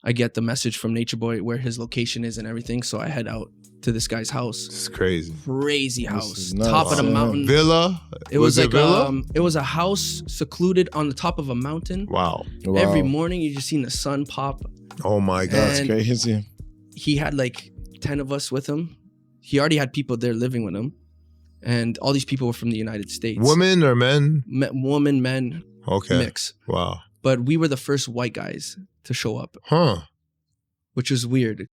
I get the message from Nature Boy where his location is and everything. So I head out to this guy's house. It's crazy. Crazy house. Nice. Top of the mountain. Villa? It was like villa? it was a house secluded on the top of a mountain. Wow. Every morning you just seen the sun pop. Oh my God. That's crazy. He had like 10 of us with him. He already had people there living with him. And all these people were from the United States. Women or men? Woman, men, mix. Wow. But we were the first white guys to show up. Huh. Which was weird.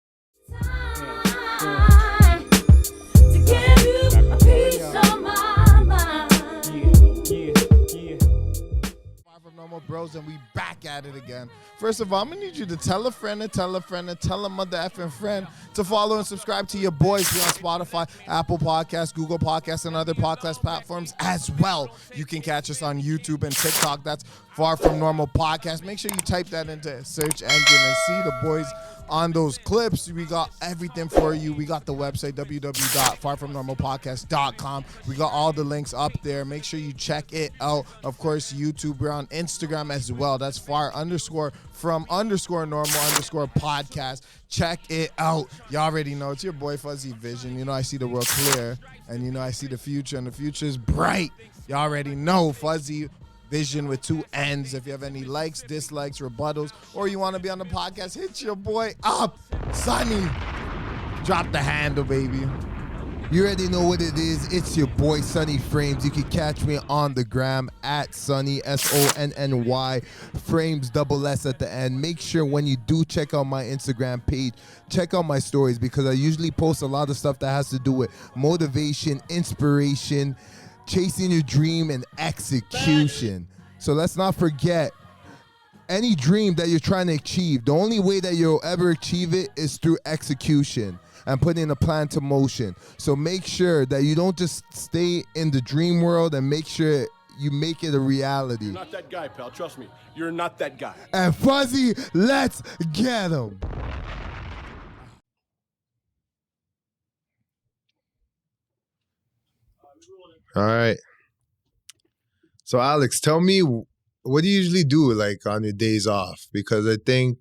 Normal Bros, and we back at it again. First of all, I'm gonna need you to tell a friend and tell a friend and tell a mother effing friend to follow and subscribe to your boys. We're on Spotify, Apple Podcasts, Google Podcasts, and other podcast platforms as well. You can catch us on YouTube and TikTok. That's Far From Normal Podcast. Make sure you type that into a search engine and see the boys on those clips. We got everything for you. We got the website, www.farfromnormalpodcast.com. We got all the links up there. Make sure you check it out. Of course, YouTube. We're on Instagram as well. That's far_from_normal_podcast. Check it out. You already know. It's your boy Fuzzy Vision. You know, I see the world clear. And you know, I see the future. And the future is bright. You already know. Fuzzy Vision with 2 N's. If you have any likes, dislikes, rebuttals, or you want to be on the podcast, hit your boy up. Sonny, drop the handle, baby. You already know what it is. It's your boy Sonny Frames. You can catch me on the gram at Sonny, SONNY, Frames, double S at the end. Make sure when you do check out my Instagram page, check out my stories, because I usually post a lot of stuff that has to do with motivation, inspiration, chasing your dream, and execution. So let's not forget, any dream that you're trying to achieve, the only way that you'll ever achieve it is through execution and putting a plan to motion. So make sure that you don't just stay in the dream world, and make sure you make it a reality. You're not that guy, pal. Trust me. You're not that guy. And Fuzzy, let's get him. All right. So Alex, tell me, what do you usually do like on your days off? Because I think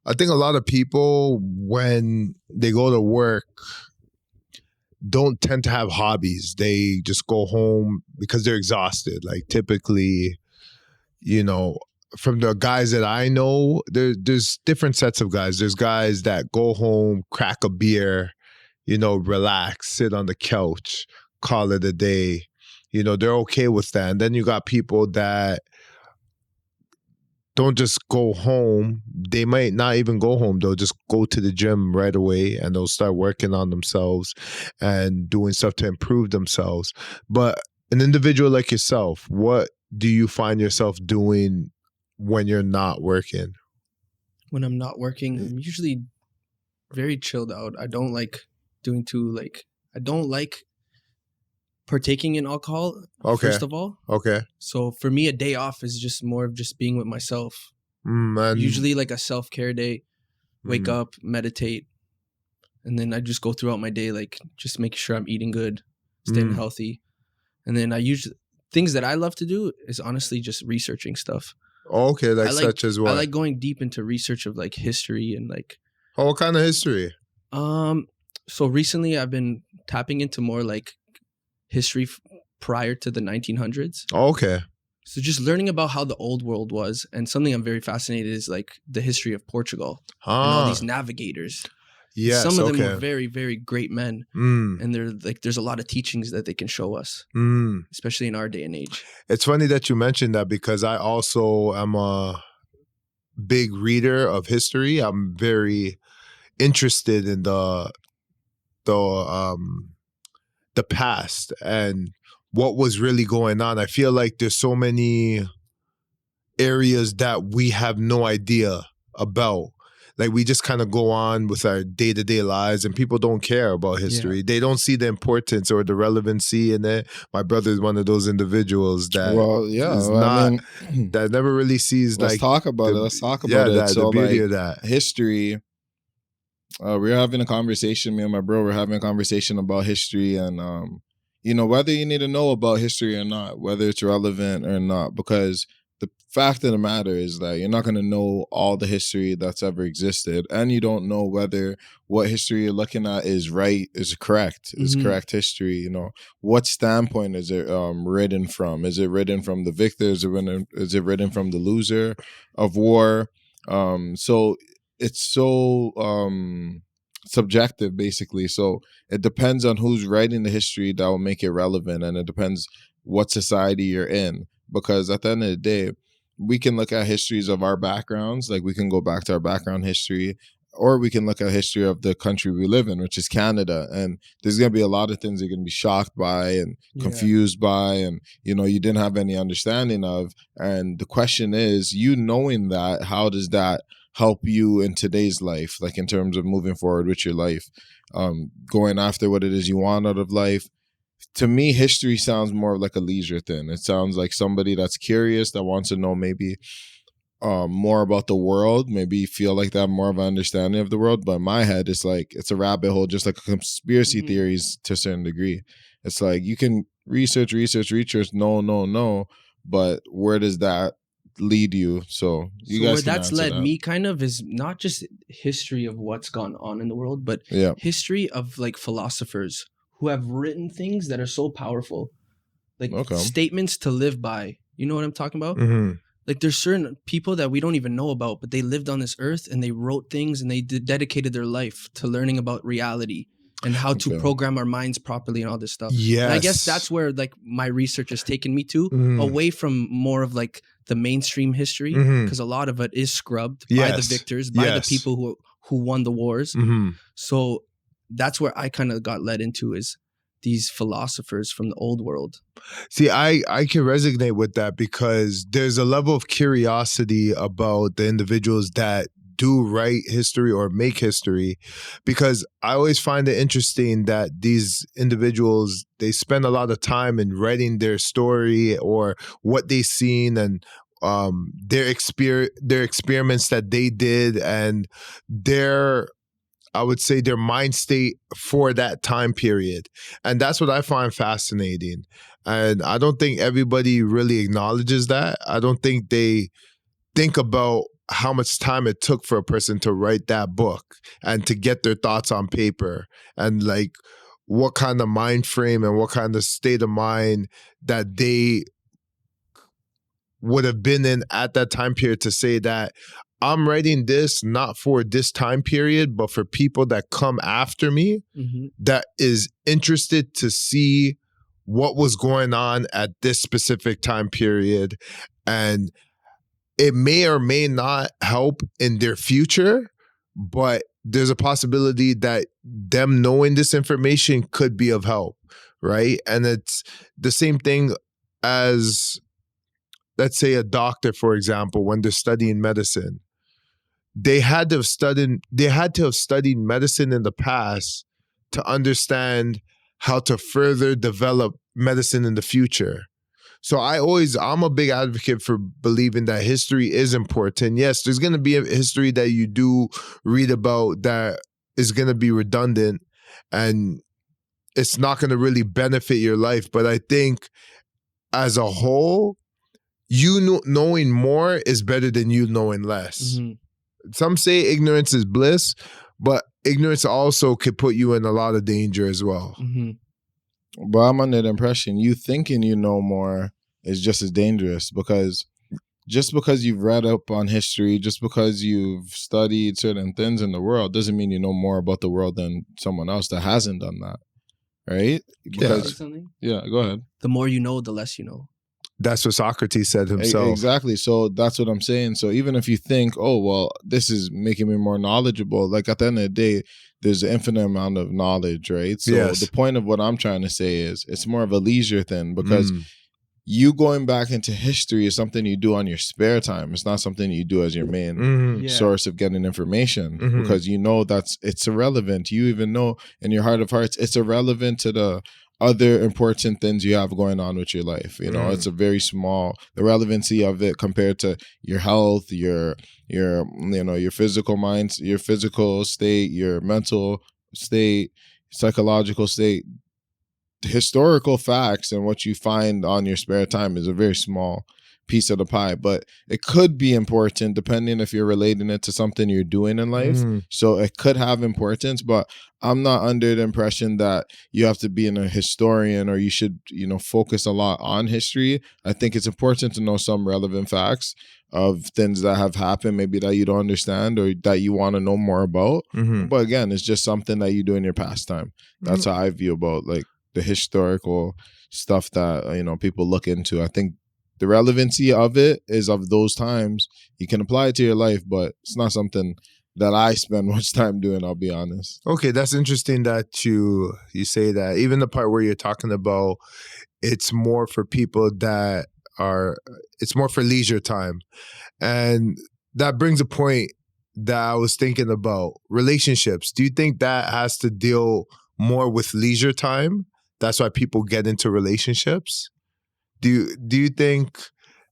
a lot of people, when they go to work, don't tend to have hobbies. They just go home because they're exhausted. Like typically, you know, from the guys that I know, there's different sets of guys. There's guys that go home, crack a beer, you know, relax, sit on the couch, call it a day. You know, they're okay with that. And then you got people that don't just go home. They might not even go home. They'll just go to the gym right away, and they'll start working on themselves and doing stuff to improve themselves. But an individual like yourself, what do you find yourself doing when you're not working? When I'm not working, I'm usually very chilled out. I don't like doing I don't like partaking in alcohol, first of all. Okay. So for me, a day off is just more of just being with myself. Usually like a self-care day. Wake up, meditate, and then I just go throughout my day, like just making sure I'm eating good, staying healthy. And then things that I love to do is honestly just researching stuff. Okay, such as what? I like going deep into research of like history and like... Oh, what kind of history? So recently I've been tapping into more like history prior to the 1900s. Oh, okay. So just learning about how the old world was, and something I'm very fascinated is like the history of Portugal and all these navigators. Yes, some of them were very, very great men, and they're like, there's a lot of teachings that they can show us, especially in our day and age. It's funny that you mentioned that, because I also am a big reader of history. I'm very interested in the past and what was really going on. I feel like there's so many areas that we have no idea about. Like we just kind of go on with our day-to-day lives, and people don't care about history. Yeah. They don't see the importance or the relevancy in it. My brother is one of those individuals that that never really sees. Let's talk about it. So the beauty of that history. We were having a conversation, me and my bro were having a conversation about history, and you know, whether you need to know about history or not, whether it's relevant or not, because fact of the matter is that you're not going to know all the history that's ever existed, and you don't know whether what history you're looking at is right, is correct, is correct history. You know, what standpoint is it written from? Is it written from the victor? Is it written from the loser of war? So it's so subjective, basically. So it depends on who's writing the history that will make it relevant, and it depends what society you're in. Because at the end of the day, we can look at histories of our backgrounds, like we can go back to our background history, or we can look at history of the country we live in, which is Canada. And there's going to be a lot of things you're going to be shocked by and confused by, and, you know, you didn't have any understanding of. And the question is, you knowing that, how does that help you in today's life, like in terms of moving forward with your life, going after what it is you want out of life? To me, history sounds more like a leisure thing. It sounds like somebody that's curious, that wants to know maybe more about the world, maybe feel like they have more of an understanding of the world. But in my head, it's like, it's a rabbit hole, just like conspiracy theories to a certain degree. It's like you can research, no, but where does that lead you? So you guys, where that's led me kind of is not just history of what's gone on in the world, but history of like philosophers who have written things that are so powerful, like statements to live by. You know what I'm talking about? Like there's certain people that we don't even know about, but they lived on this earth and they wrote things and they dedicated their life to learning about reality and how to program our minds properly and all this stuff. Yes. And I guess that's where like my research has taken me to, away from more of like the mainstream history, because a lot of it is scrubbed by the victors, by the people who won the wars. So that's where I kind of got led into, is these philosophers from the old world. See, I can resonate with that, because there's a level of curiosity about the individuals that do write history or make history, because I always find it interesting that these individuals, they spend a lot of time in writing their story or what they've seen, and their experiments that they did, and I would say their mind state for that time period. And that's what I find fascinating. And I don't think everybody really acknowledges that. I don't think they think about how much time it took for a person to write that book and to get their thoughts on paper, and like what kind of mind frame and what kind of state of mind that they would have been in at that time period to say that I'm writing this not for this time period, but for people that come after me, that is interested to see what was going on at this specific time period. And it may or may not help in their future, but there's a possibility that them knowing this information could be of help, right? And it's the same thing as, let's say, a doctor, for example, when they're studying medicine. They had to have studied medicine in the past to understand how to further develop medicine in the future. So I'm a big advocate for believing that history is important. Yes, there's going to be a history that you do read about that is going to be redundant and it's not going to really benefit your life. But I think as a whole, knowing more is better than you knowing less. Some say ignorance is bliss, but ignorance also could put you in a lot of danger as well. But I'm under the impression you thinking you know more is just as dangerous, because just because you've read up on history, just because you've studied certain things in the world, doesn't mean you know more about the world than someone else that hasn't done that, right? Because, yeah, go ahead. The more you know, the less you know. That's what Socrates said himself. Exactly. So that's what I'm saying. So even if you think, oh, well, this is making me more knowledgeable, like at the end of the day, there's an infinite amount of knowledge, right? So the point of what I'm trying to say is it's more of a leisure thing, because you going back into history is something you do on your spare time. It's not something you do as your main source of getting information, because you know it's irrelevant. You even know in your heart of hearts, it's irrelevant to the other important things you have going on with your life. You know, it's a very small, the relevancy of it compared to your health, your physical minds, your physical state, your mental state, psychological state. Historical facts and what you find on your spare time is a very small piece of the pie, but it could be important depending if you're relating it to something you're doing in life. So it could have importance, but I'm not under the impression that you have to be a historian or you should, focus a lot on history. I think it's important to know some relevant facts of things that have happened, maybe that you don't understand or that you want to know more about. But again, it's just something that you do in your pastime. That's how I view about like the historical stuff that, people look into. I think the relevancy of it is of those times. You can apply it to your life, but it's not something that I spend much time doing, I'll be honest. Okay, that's interesting that you say that. Even the part where you're talking about it's more for people that it's more for leisure time. And that brings a point that I was thinking about. Relationships. Do you think that has to deal more with leisure time? That's why people get into relationships? Do you think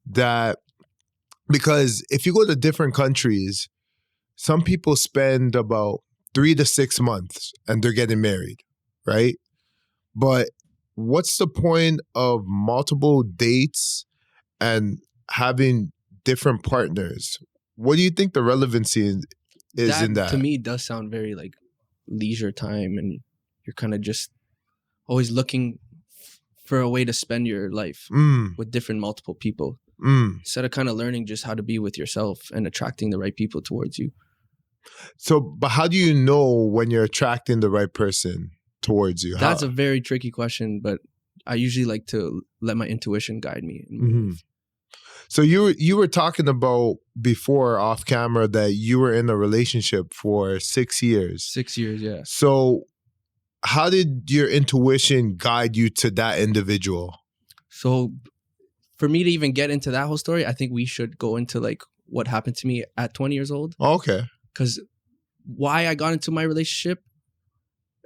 that, because if you go to different countries, some people spend about 3 to 6 months and they're getting married, right? But what's the point of multiple dates and having different partners? What do you think the relevancy is in that? To me, does sound very like leisure time, and you're kind of just always looking for a way to spend your life with different multiple people instead of kind of learning just how to be with yourself and attracting the right people towards you. So, but how do you know when you're attracting the right person towards you? That's a very tricky question, but I usually like to let my intuition guide me. So you were talking about before off camera that you were in a relationship for 6 years. 6 years, yeah. So how did your intuition guide you to that individual? So for me to even get into that whole story, I think we should go into like what happened to me at 20 years old. Okay. Because why I got into my relationship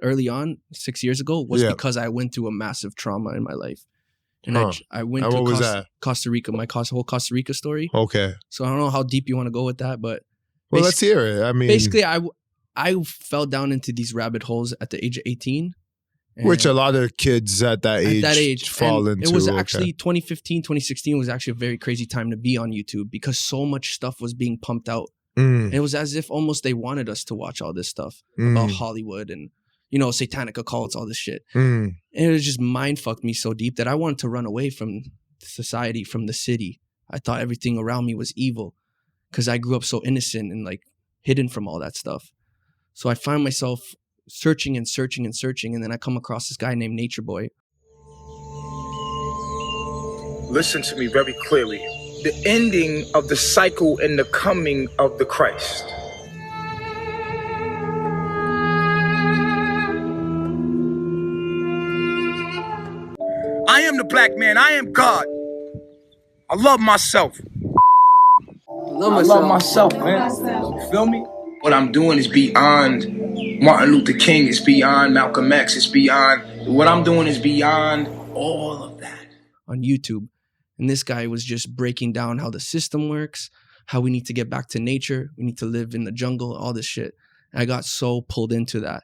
early on, 6 years ago, was because I went through a massive trauma in my life. And I went to Costa Rica, my whole Costa Rica story. Okay. So I don't know how deep you want to go with that, but... Well, let's hear it. I mean... Basically, I fell down into these rabbit holes at the age of 18. Which a lot of kids at that age fall into. It was actually 2015, 2016 was actually a very crazy time to be on YouTube because so much stuff was being pumped out. And it was as if almost they wanted us to watch all this stuff about Hollywood and, satanic occults, all this shit. And it just mind fucked me so deep that I wanted to run away from society, from the city. I thought everything around me was evil because I grew up so innocent and like hidden from all that stuff. So I find myself searching and searching and searching, and then I come across this guy named Nature Boy. Listen to me very clearly. The ending of the cycle and the coming of the Christ. I am the black man. I am God. I love myself. I love myself, man. You feel me? What I'm doing is beyond Martin Luther King. It's beyond Malcolm X. It's beyond... What I'm doing is beyond all of that. On YouTube. And this guy was just breaking down how the system works, how we need to get back to nature. We need to live in the jungle, all this shit. And I got so pulled into that.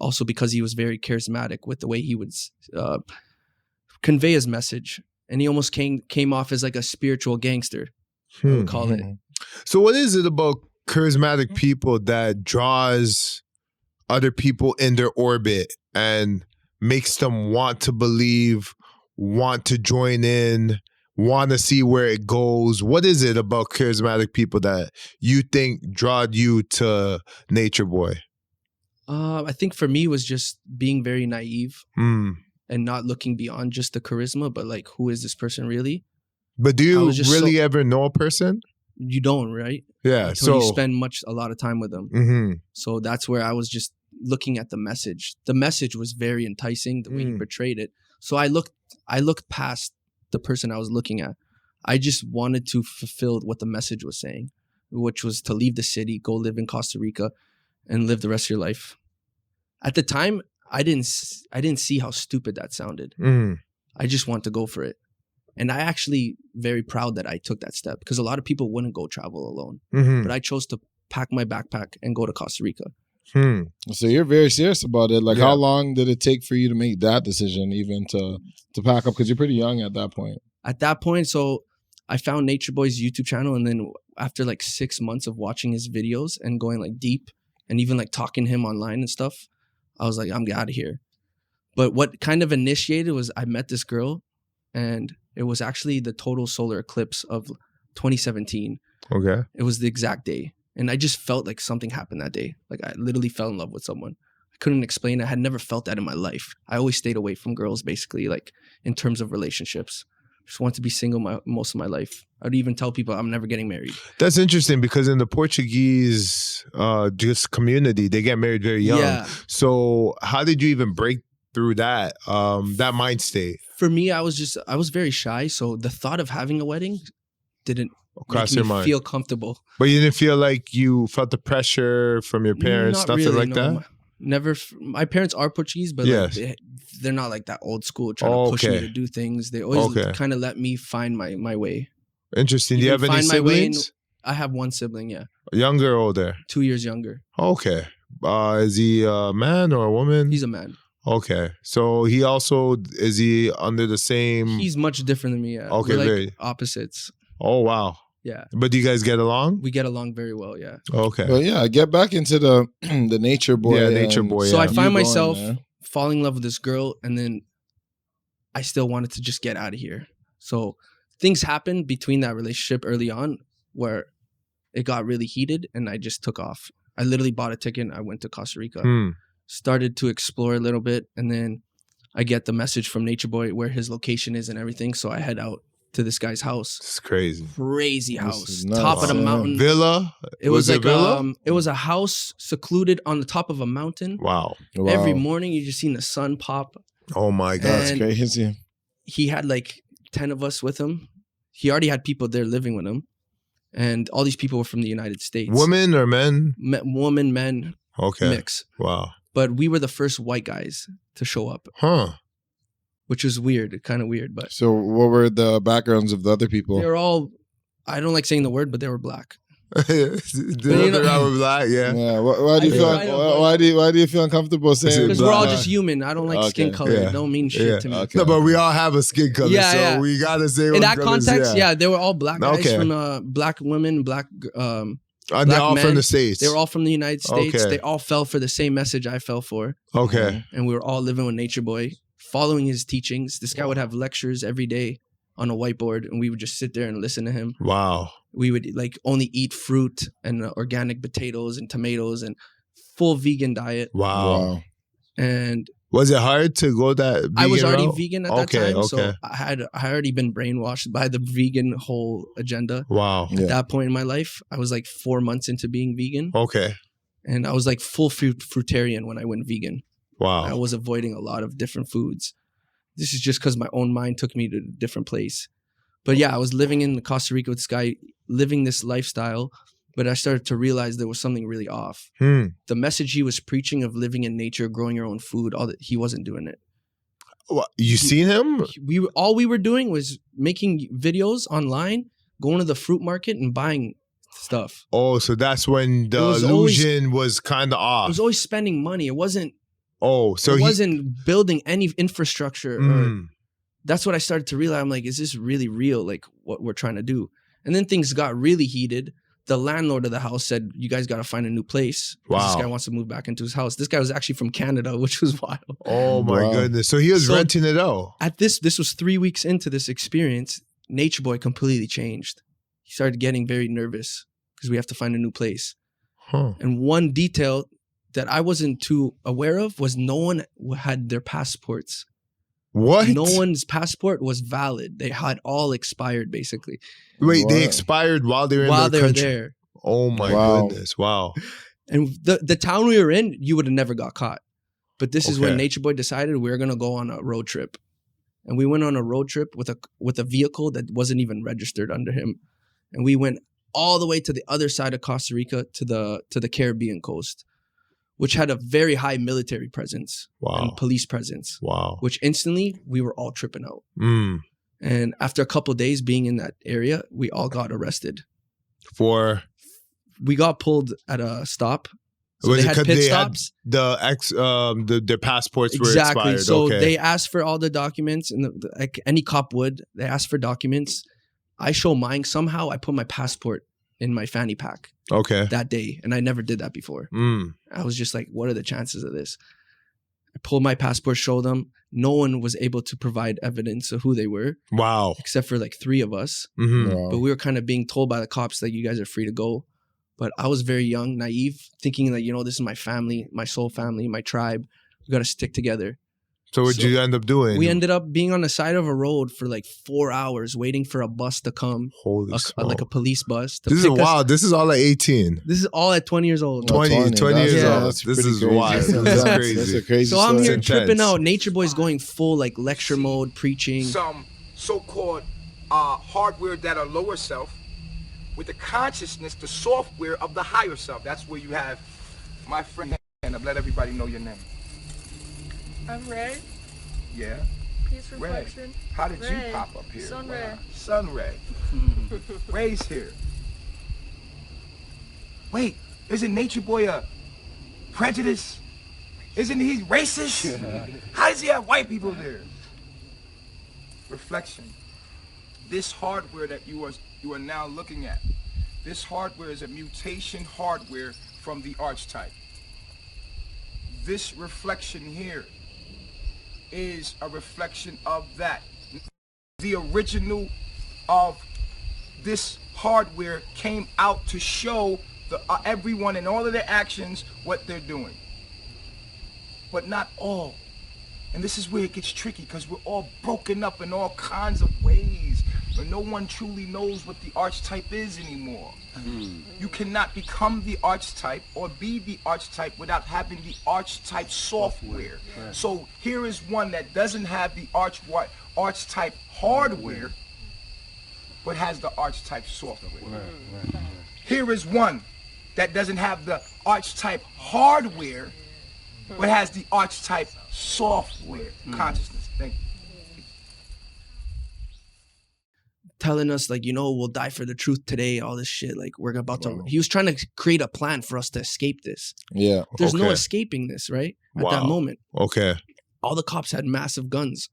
Also because he was very charismatic with the way he would convey his message. And he almost came off as like a spiritual gangster, I would call it. So what is it about charismatic people that draws other people in their orbit and makes them want to believe, want to join in, want to see where it goes? What is it about charismatic people that you think drawed you to Nature Boy? I think for me was just being very naive and not looking beyond just the charisma, but like, who is this person really? But do you really ever know a person? You don't, right? Yeah. Until you spend a lot of time with them. So that's where I was just looking at the message. The message was very enticing, the way he portrayed it. So I looked past the person I was looking at. I just wanted to fulfill what the message was saying, which was to leave the city, go live in Costa Rica, and live the rest of your life. At the time, I didn't see how stupid that sounded. I just want to go for it. And I actually very proud that I took that step because a lot of people wouldn't go travel alone. But I chose to pack my backpack and go to Costa Rica. So you're very serious about it. Like, how long did it take for you to make that decision, even to pack up? Because you're pretty young at that point. At that point, so I found Nature Boy's YouTube channel, and then after like 6 months of watching his videos and going like deep and even like talking to him online and stuff, I was like, I'm out of here. But what kind of initiated was I met this girl, and it was actually the total solar eclipse of 2017. Okay. It was the exact day. And I just felt like something happened that day. Like I literally fell in love with someone. I couldn't explain it. I had never felt that in my life. I always stayed away from girls, basically, like in terms of relationships. Just wanted to be single most of my life. I would even tell people I'm never getting married. That's interesting because in the Portuguese just community, they get married very young. Yeah. So how did you even break through that mind state? For me, I was very shy. So the thought of having a wedding didn't Cross make your me mind. feel comfortable. But you didn't feel like you felt the pressure from your parents, Not nothing really, like no. that? Never. My parents are Portuguese, but Yes. like they're not like that old school trying to push me Okay. to do things. They always Okay. kind of let me find my way. Interesting. Do you Even have any find my way in- siblings? I have one sibling, yeah, Younger or older? 2 years younger. Okay. Is he a man or a woman? He's a man. Okay. So he also, is he under the same? He's much different than me. Yeah. Okay, We're like very. opposites. Oh, wow. Yeah, But do you guys get along? we get along very well. Yeah. Okay. But yeah, get back into the the Nature Boy. Yeah, Nature and Boy, So yeah. I you find going myself there. falling in love with this girl, and then I still wanted to just get out of here. So things happened between that relationship early on where it got really heated, and I just took off. I literally bought a ticket, and I went to Costa Rica. Started to explore a little bit, and then I get the message from Nature Boy where his location is and everything. So I head out to this guy's house. It's crazy. Crazy This house, is nuts. top of the Wow. mountain. Villa? It was it like villa? it was a house secluded on the top of a mountain. Wow. Wow. Every morning you just seen the sun pop. Oh my God. That's And crazy. he had like 10 of us with him. He already had people there living with him. And all these people were from the United States. Women or men? Woman, men, Okay. mix. Wow. But we were the first white guys to show up, Huh. which was weird, kind of weird. But So what were the backgrounds of the other people? they were all, I don't like saying the word, but they were black. Nothing wrong with black, yeah. Yeah. Why do you I feel? know, I know. why do you feel uncomfortable saying? Because we're all black? just human. I don't like Okay. skin color. Yeah. It don't mean shit Yeah. to me. Okay. No, but we all have a skin color, Yeah, so yeah. we gotta say In what that colors, context, yeah, they were all black guys Okay. from black women, black. And they're black all from men. the States. They were all from the United States. Okay. They all fell for the same message I fell for. Okay. And we were all living with Nature Boy, following his teachings. This guy would have lectures every day on a whiteboard, and we would just sit there and listen to him. Wow. We would like only eat fruit and organic potatoes and tomatoes and full vegan diet. Wow. Wow. And Was it hard to go that vegan I was already route? vegan at that Okay, time, so okay. I had already been brainwashed by the vegan whole agenda. Wow. Yeah. At that point in my life, I was like 4 months into being vegan, Okay. and I was like full fruitarian when I went vegan. I Wow. was avoiding a lot of different foods. This is just because my own mind took me to a different place. But yeah, I was living in Costa Rica with this guy, living this lifestyle, but I started to realize there was something really off. The message he was preaching of living in nature, growing your own food, all that, he wasn't doing it. What, you seen him? All we were doing was making videos online, going to the fruit market and buying stuff. Oh, so that's when the It was always- illusion was kind of I off. was always spending money. It wasn't So he wasn't building any infrastructure. Or, Mm. that's what I started to realize. I'm like, is this really real? Like what we're trying to do? And then things got really heated. The landlord of the house said, you guys got to find a new place. 'Cause Wow. This guy wants to move back into his house. This guy was actually from Canada, which was wild. Oh my Wow. goodness. So he was So- renting it out. At this was 3 weeks into this experience. Nature Boy completely changed. He started getting very nervous because we have to find a new place. Huh. And one detail that I wasn't too aware of was no one had their passports. What? No one's passport was valid. They had all expired, basically, Wait, they Wow. expired while they were while in they the were country. there. Oh my Wow. goodness. Wow. And the town we were in, you would have never got caught. But this is when Okay. Nature Boy decided we were gonna go on a road trip, and we went on a road trip with a vehicle that wasn't even registered under him, and we went all the way to the other side of Costa Rica to the Caribbean coast, which had a very high military presence Wow. and police presence. Wow. Which instantly we were all tripping out. Mm. And after a couple of days being in that area, we all got arrested. For We got pulled at a stop. So was they it had 'cause pit they stops. had their passports were Exactly. expired. So Okay. they asked for all the documents, and like any cop would. They asked for documents. I show mine. Somehow I put my passport in my fanny pack that day. And I never did that before. I was just like, what are the chances of this? I pulled my passport, showed them. No one was able to provide evidence of who they were. Wow. Except for like 3 of us. Wow. But we were kind of being told by the cops that you guys are free to go. But I was very young, naive, thinking that, this is my family, my soul family, my tribe. We got to stick together. So what did you end up doing? We ended up being on the side of a road for like 4 hours waiting for a bus to come. Holy like a police bus. This is wild. This is all at 18. This is all at 20 years old. 20 years old. This is crazy. wild. This is crazy. That's a crazy So I'm here story. tripping out. Nature Boy's going full like lecture mode, preaching. Some so-called hardware that are lower self with the consciousness, the software of the higher self. That's where you have my friend. And let everybody know your name. I'm Ray. Yeah. Peace reflection. Ray. How did Ray. you pop up here? Sun Ray. Sun Ray. Ray's here. Wait, isn't Nature Boy a prejudice? Isn't he racist? How does he have white people there? Reflection. This hardware that you are now looking at, this hardware is a mutation hardware from the archetype. This reflection here is a reflection of that. The original of this hardware came out to show everyone and all of their actions what they're doing. But not all. And this is where it gets tricky, because we're all broken up in all kinds of ways, but no one truly knows what the archetype is anymore. You cannot become the archetype or be the archetype without having the archetype software. So here is one that doesn't have the archetype hardware, but has the archetype software. Here is one that doesn't have the archetype hardware, but has the archetype software. Consciousness. Thank you. Telling us like, we'll die for the truth today, all this shit. Like we're about to, he was trying to create a plan for us to escape this. Yeah. There's no escaping this, right? At that moment. Okay. All the cops had massive guns.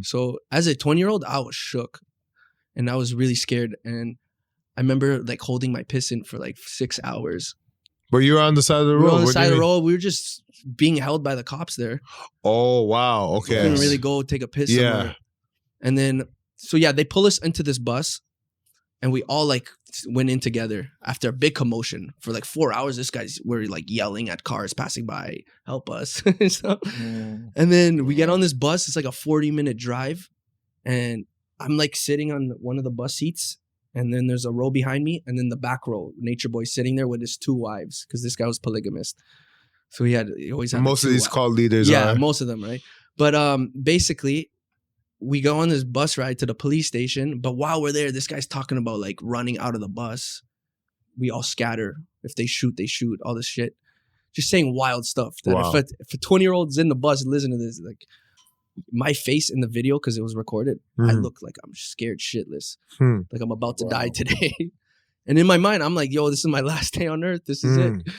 So as a 20-year-old, I was shook and I was really scared. And I remember like holding my piss in for like 6 hours. But you were on the side of the road. We were on the side of the road. We were just being held by the cops there. Oh, wow. Okay. We couldn't really go take a piss somewhere. And then, so yeah, they pull us into this bus and we all like went in together after a big commotion for like 4 hours. This guys were like yelling at cars passing by, help us. And then we get on this bus. It's like a 40-minute drive. And I'm like sitting on one of the bus seats. And then there's a row behind me. And then the back row, Nature Boy sitting there with his 2 wives. Because this guy was polygamist. So he always had most of these cult leaders are. Yeah, most of them, right? But basically, we go on this bus ride to the police station. But while we're there, this guy's talking about like running out of the bus. We all scatter. If they shoot, they shoot. All this shit. Just saying wild stuff. That if a 20-year-old's in the bus and listen to this, like my face in the video, because it was recorded, I look like I'm scared shitless. Like I'm about to die today. And in my mind, I'm like, yo, this is my last day on earth. This is it.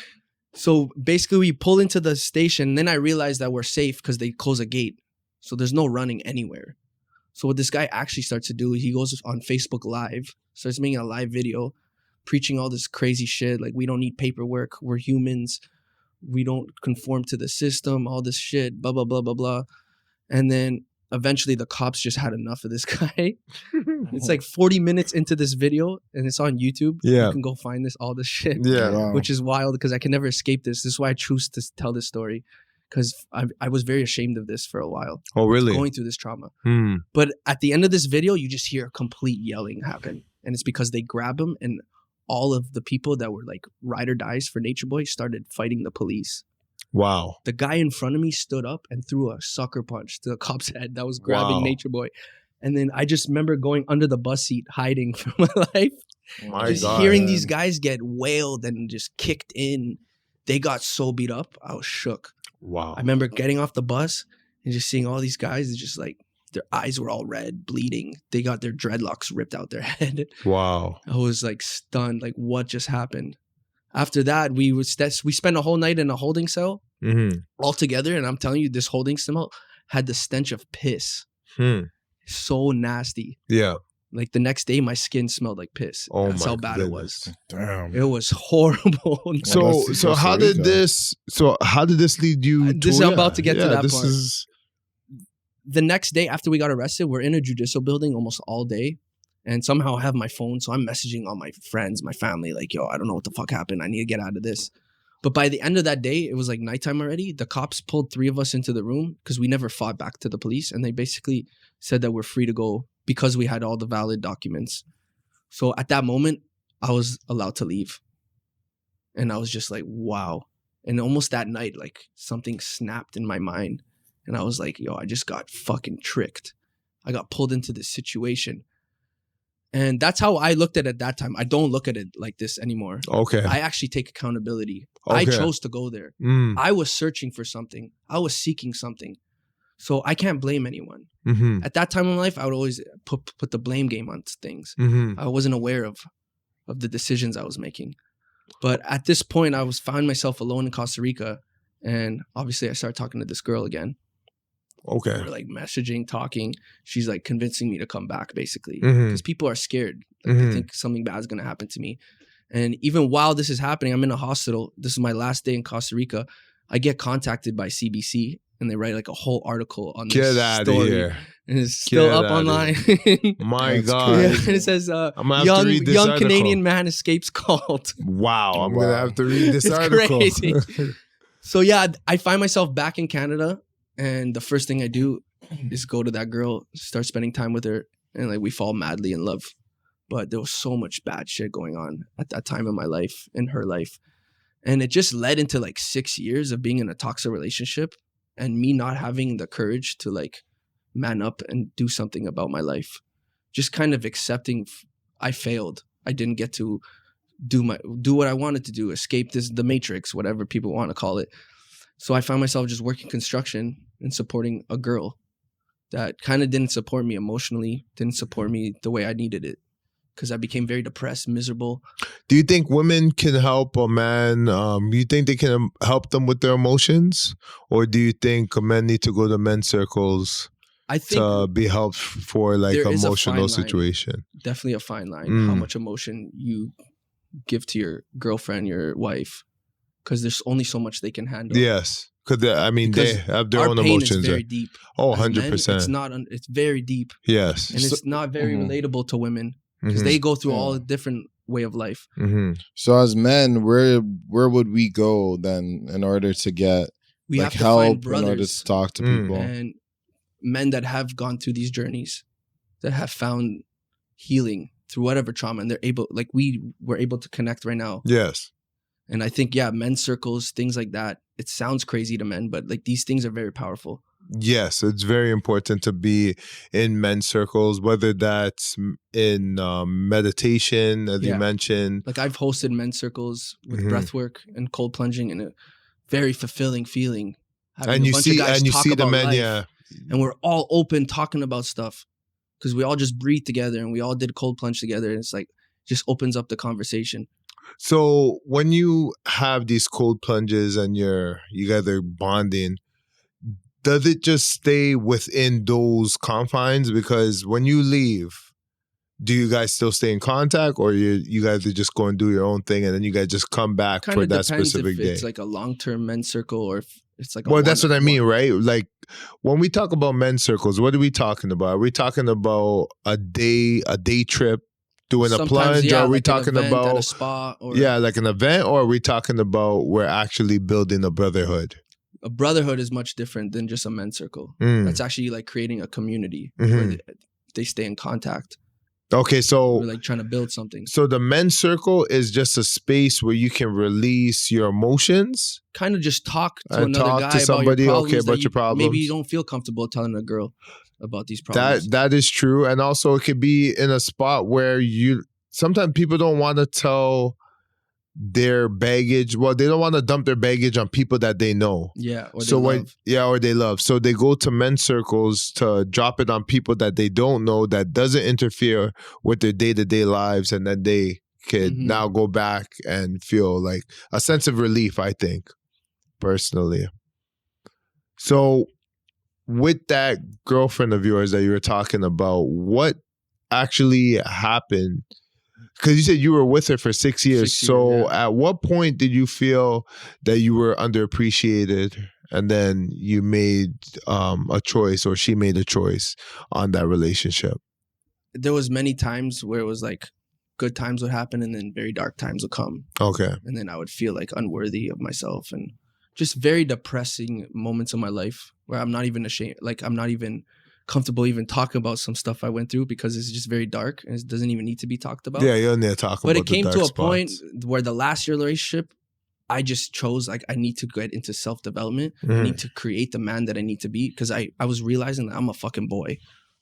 So basically we pull into the station. And then I realized that we're safe because they close a gate. So there's no running anywhere. So what this guy actually starts to do, he goes on Facebook Live, starts making a live video, preaching all this crazy shit. Like, we don't need paperwork. We're humans. We don't conform to the system, all this shit, blah, blah, blah, blah, blah. And then eventually the cops just had enough of this guy. It's like 40 minutes into this video and it's on YouTube. Yeah. You can go find all this shit. Yeah. Wow. Which is wild because I can never escape this. This is why I choose to tell this story, because I was very ashamed of this for a while. Oh, really? Going through this trauma. But at the end of this video, you just hear complete yelling happen. And it's because they grab him and all of the people that were like ride or dies for Nature Boy started fighting the police. Wow. The guy in front of me stood up and threw a sucker punch to the cop's head that was grabbing Nature Boy. And then I just remember going under the bus seat, hiding for my life. Just hearing these guys get wailed and just kicked in. They got so beat up. I was shook. Wow. I remember getting off the bus and just seeing all these guys, just like their eyes were all red, bleeding. They got their dreadlocks ripped out their head. Wow. I was like stunned, like what just happened? After that, we spent a whole night in a holding cell all together. And I'm telling you, this holding cell had the stench of piss. So nasty. Yeah. Like the next day, my skin smelled like piss. Oh That's my how bad goodness. it was. Damn. It was horrible. So how did this lead you to? I'm about to get to that part. Is the next day after we got arrested, we're in a judicial building almost all day. And somehow I have my phone. So I'm messaging all my friends, my family, like, yo, I don't know what the fuck happened. I need to get out of this. But by the end of that day, it was like nighttime already. The cops pulled 3 of us into the room because we never fought back to the police. And they basically said that we're free to go because we had all the valid documents. So at that moment, I was allowed to leave. And I was just like, wow. And almost that night, like something snapped in my mind. And I was like, yo, I just got fucking tricked. I got pulled into this situation. And that's how I looked at it at that time. I don't look at it like this anymore. Okay. I actually take accountability. Okay. I chose to go there. Mm. I was searching for something. I was seeking something. So I can't blame anyone. Mm-hmm. At that time in my life, I would always put the blame game on things. Mm-hmm. I wasn't aware of the decisions I was making. But at this point, I found myself alone in Costa Rica. And obviously, I started talking to this girl again. Okay. We're like messaging, talking. She's like convincing me to come back, basically, Mhm. because people are scared. Like, Mhm. they think something bad is gonna happen to me. And even while this is happening, I'm in a hospital. This is my last day in Costa Rica. I get contacted by CBC, and they write like a whole article on this Get out of story, here. and it's still Get up outta online. My That's God. Yeah, crazy. and it says, I'm gonna have to read this young article. Canadian man escapes cult. Wow. I'm Wow. gonna have to read this It's article. crazy. So yeah, I find myself back in Canada, and the first thing I do is go to that girl, start spending time with her, and like we fall madly in love. But there was so much bad shit going on at that time in my life, in her life. And it just led into like 6 years of being in a toxic relationship and me not having the courage to like man up and do something about my life. Just kind of accepting I failed. I didn't get to do what I wanted to do, escape the matrix, whatever people want to call it. So I found myself just working construction and supporting a girl that kind of didn't support me emotionally, didn't support me the way I needed it, because I became very depressed, miserable. Do you think women can help a man? You think they can help them with their emotions? Or do you think men need to go to men's circles I think to be helped for like there is a emotional fine line. situation? Definitely a fine line, Mm. how much emotion you give to your girlfriend, your wife, because there's only so much they can handle. Yes. Because I mean, they Because have their our own pain emotions. is very Right? deep. Oh, As men, 100%. It's not. It's very deep, Yes. and it's not very Mhm. relatable to women because Mhm. they go through Yeah. all a different way of life. Mhm. So as men, where would we go then in order to get We like have to help find in order brothers to talk to Mm. people? and men that have gone through these journeys, that have found healing through whatever trauma, and they're able, like we were able to connect right now. Yes. And I think, yeah, men's circles, things like that. It sounds crazy to men, but like these things are very powerful. Yes, it's very important to be in men's circles, whether that's in meditation, as you Yeah. mentioned. Like I've hosted men's circles with Mhm. breath work and cold plunging, and a very fulfilling feeling. Having And a you bunch see, of guys and you talk see the about men, life, yeah. and we're all open talking about stuff because we all just breathe together and we all did cold plunge together, and it's like just opens up the conversation. So when you have these cold plunges and you guys are bonding, does it just stay within those confines? Because when you leave, do you guys still stay in contact, or you guys are just going to do your own thing and then you guys just come back Kind for of that depends specific if day? it's like a long-term men's circle or if it's like a Well, that's what I mean, one-on-one. right? Like when we talk about men's circles, what are we talking about? Are we talking about a day trip, doing a Sometimes, plunge, yeah, or are we like an talking event at a about spa or like an event, or are we talking about we're actually building a brotherhood? a brotherhood is much different than just a men's circle. Mm. That's actually like creating a community Mhm. where they stay in contact. Okay, so We're like trying to build something. so the men's circle is just a space where you can release your emotions. Kind of just talk to And another talk guy to somebody, about okay, your problems. about that your problems. Maybe you don't feel comfortable telling a girl about these problems. That is true, and also it could be in a spot where sometimes people don't want to tell their baggage. Well, they don't want to dump their baggage on people that they know. Yeah, or So they love. or they love. So they go to men's circles to drop it on people that they don't know, that doesn't interfere with their day-to-day lives, and then they could Mhm. now go back and feel like a sense of relief, I think, personally. So with that girlfriend of yours that you were talking about, what actually happened? Because you said you were with her for 6 years. So at what point did you feel that you were underappreciated, and then you made a choice, or she made a choice on that relationship? There was many times where it was like good times would happen and then very dark times would come. Okay. And then I would feel like unworthy of myself, and just very depressing moments of my life where I'm not even ashamed, like I'm not even comfortable even talking about some stuff I went through because it's just very dark and it doesn't even need to be talked about. Yeah, you don't need to talk about But it came to a point spots. where the last year relationship, I just chose like I need to get into self-development. Mm-hmm. I need to create the man that I need to be, because I was realizing that I'm a fucking boy.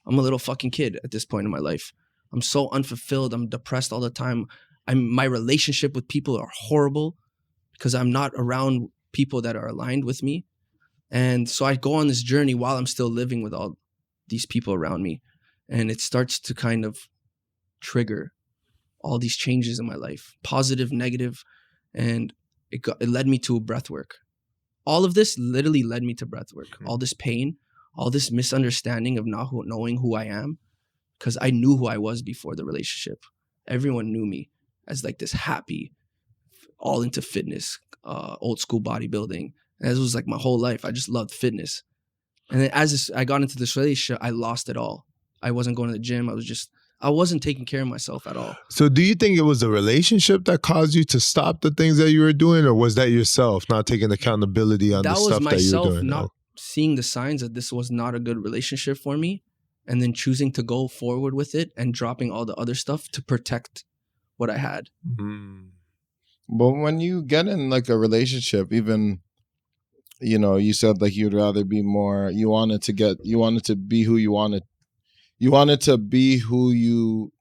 I'm a little fucking kid at this point in my life. I'm so unfulfilled. I'm depressed all the time. My relationship with people are horrible because I'm not around people that are aligned with me. And so I go on this journey while I'm still living with all these people around me. And it starts to kind of trigger all these changes in my life, positive, negative. And it led me to breath work. All of this literally led me to breath work. All this pain, all this misunderstanding of not knowing who I am, because I knew who I was before the relationship. Everyone knew me as like this happy, all into fitness, old school bodybuilding. And this was like my whole life. I just loved fitness. And then I got into this relationship, I lost it all. I wasn't going to the gym. I wasn't taking care of myself at all. So do you think it was the relationship that caused you to stop the things that you were doing, or was that yourself not taking accountability on the stuff that you were doing? Not seeing the signs that this was not a good relationship for me, and then choosing to go forward with it and dropping all the other stuff to protect what I had. Mm-hmm. But when you get in like a relationship, even, you know, you said like you'd rather be more, you wanted to be who you wanted to be, who you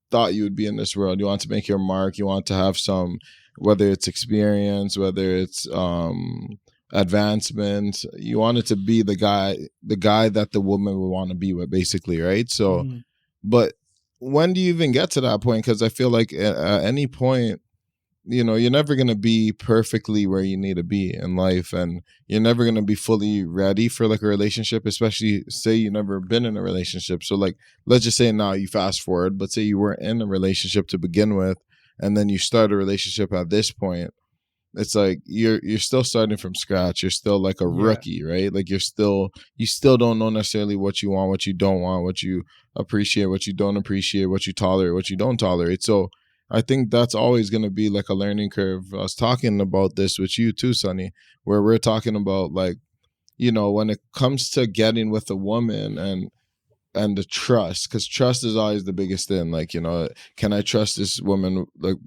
thought you would be in this world. You want to make your mark. You want to have some, whether it's experience, whether it's advancement. You wanted to be the guy that the woman would want to be with, basically, right? So, but when do you even get to that point? Because I feel like at any point, you know, you're never going to be perfectly where you need to be in life, and you're never going to be fully ready for like a relationship, especially say you've never been in a relationship. So like, let's just say now you fast forward, but say you weren't in a relationship to begin with, and then you start a relationship at this point. It's like you're still starting from scratch. You're still like a rookie, right? Like you still don't know necessarily what you want, what you don't want, what you appreciate, what you don't appreciate, what you tolerate, what you don't tolerate. So I think that's always going to be like a learning curve. I was talking about this with you too, Sonny, where we're talking about like, you know, when it comes to getting with a woman and the trust, because trust is always the biggest thing. Like, you know, can I trust this woman? Like,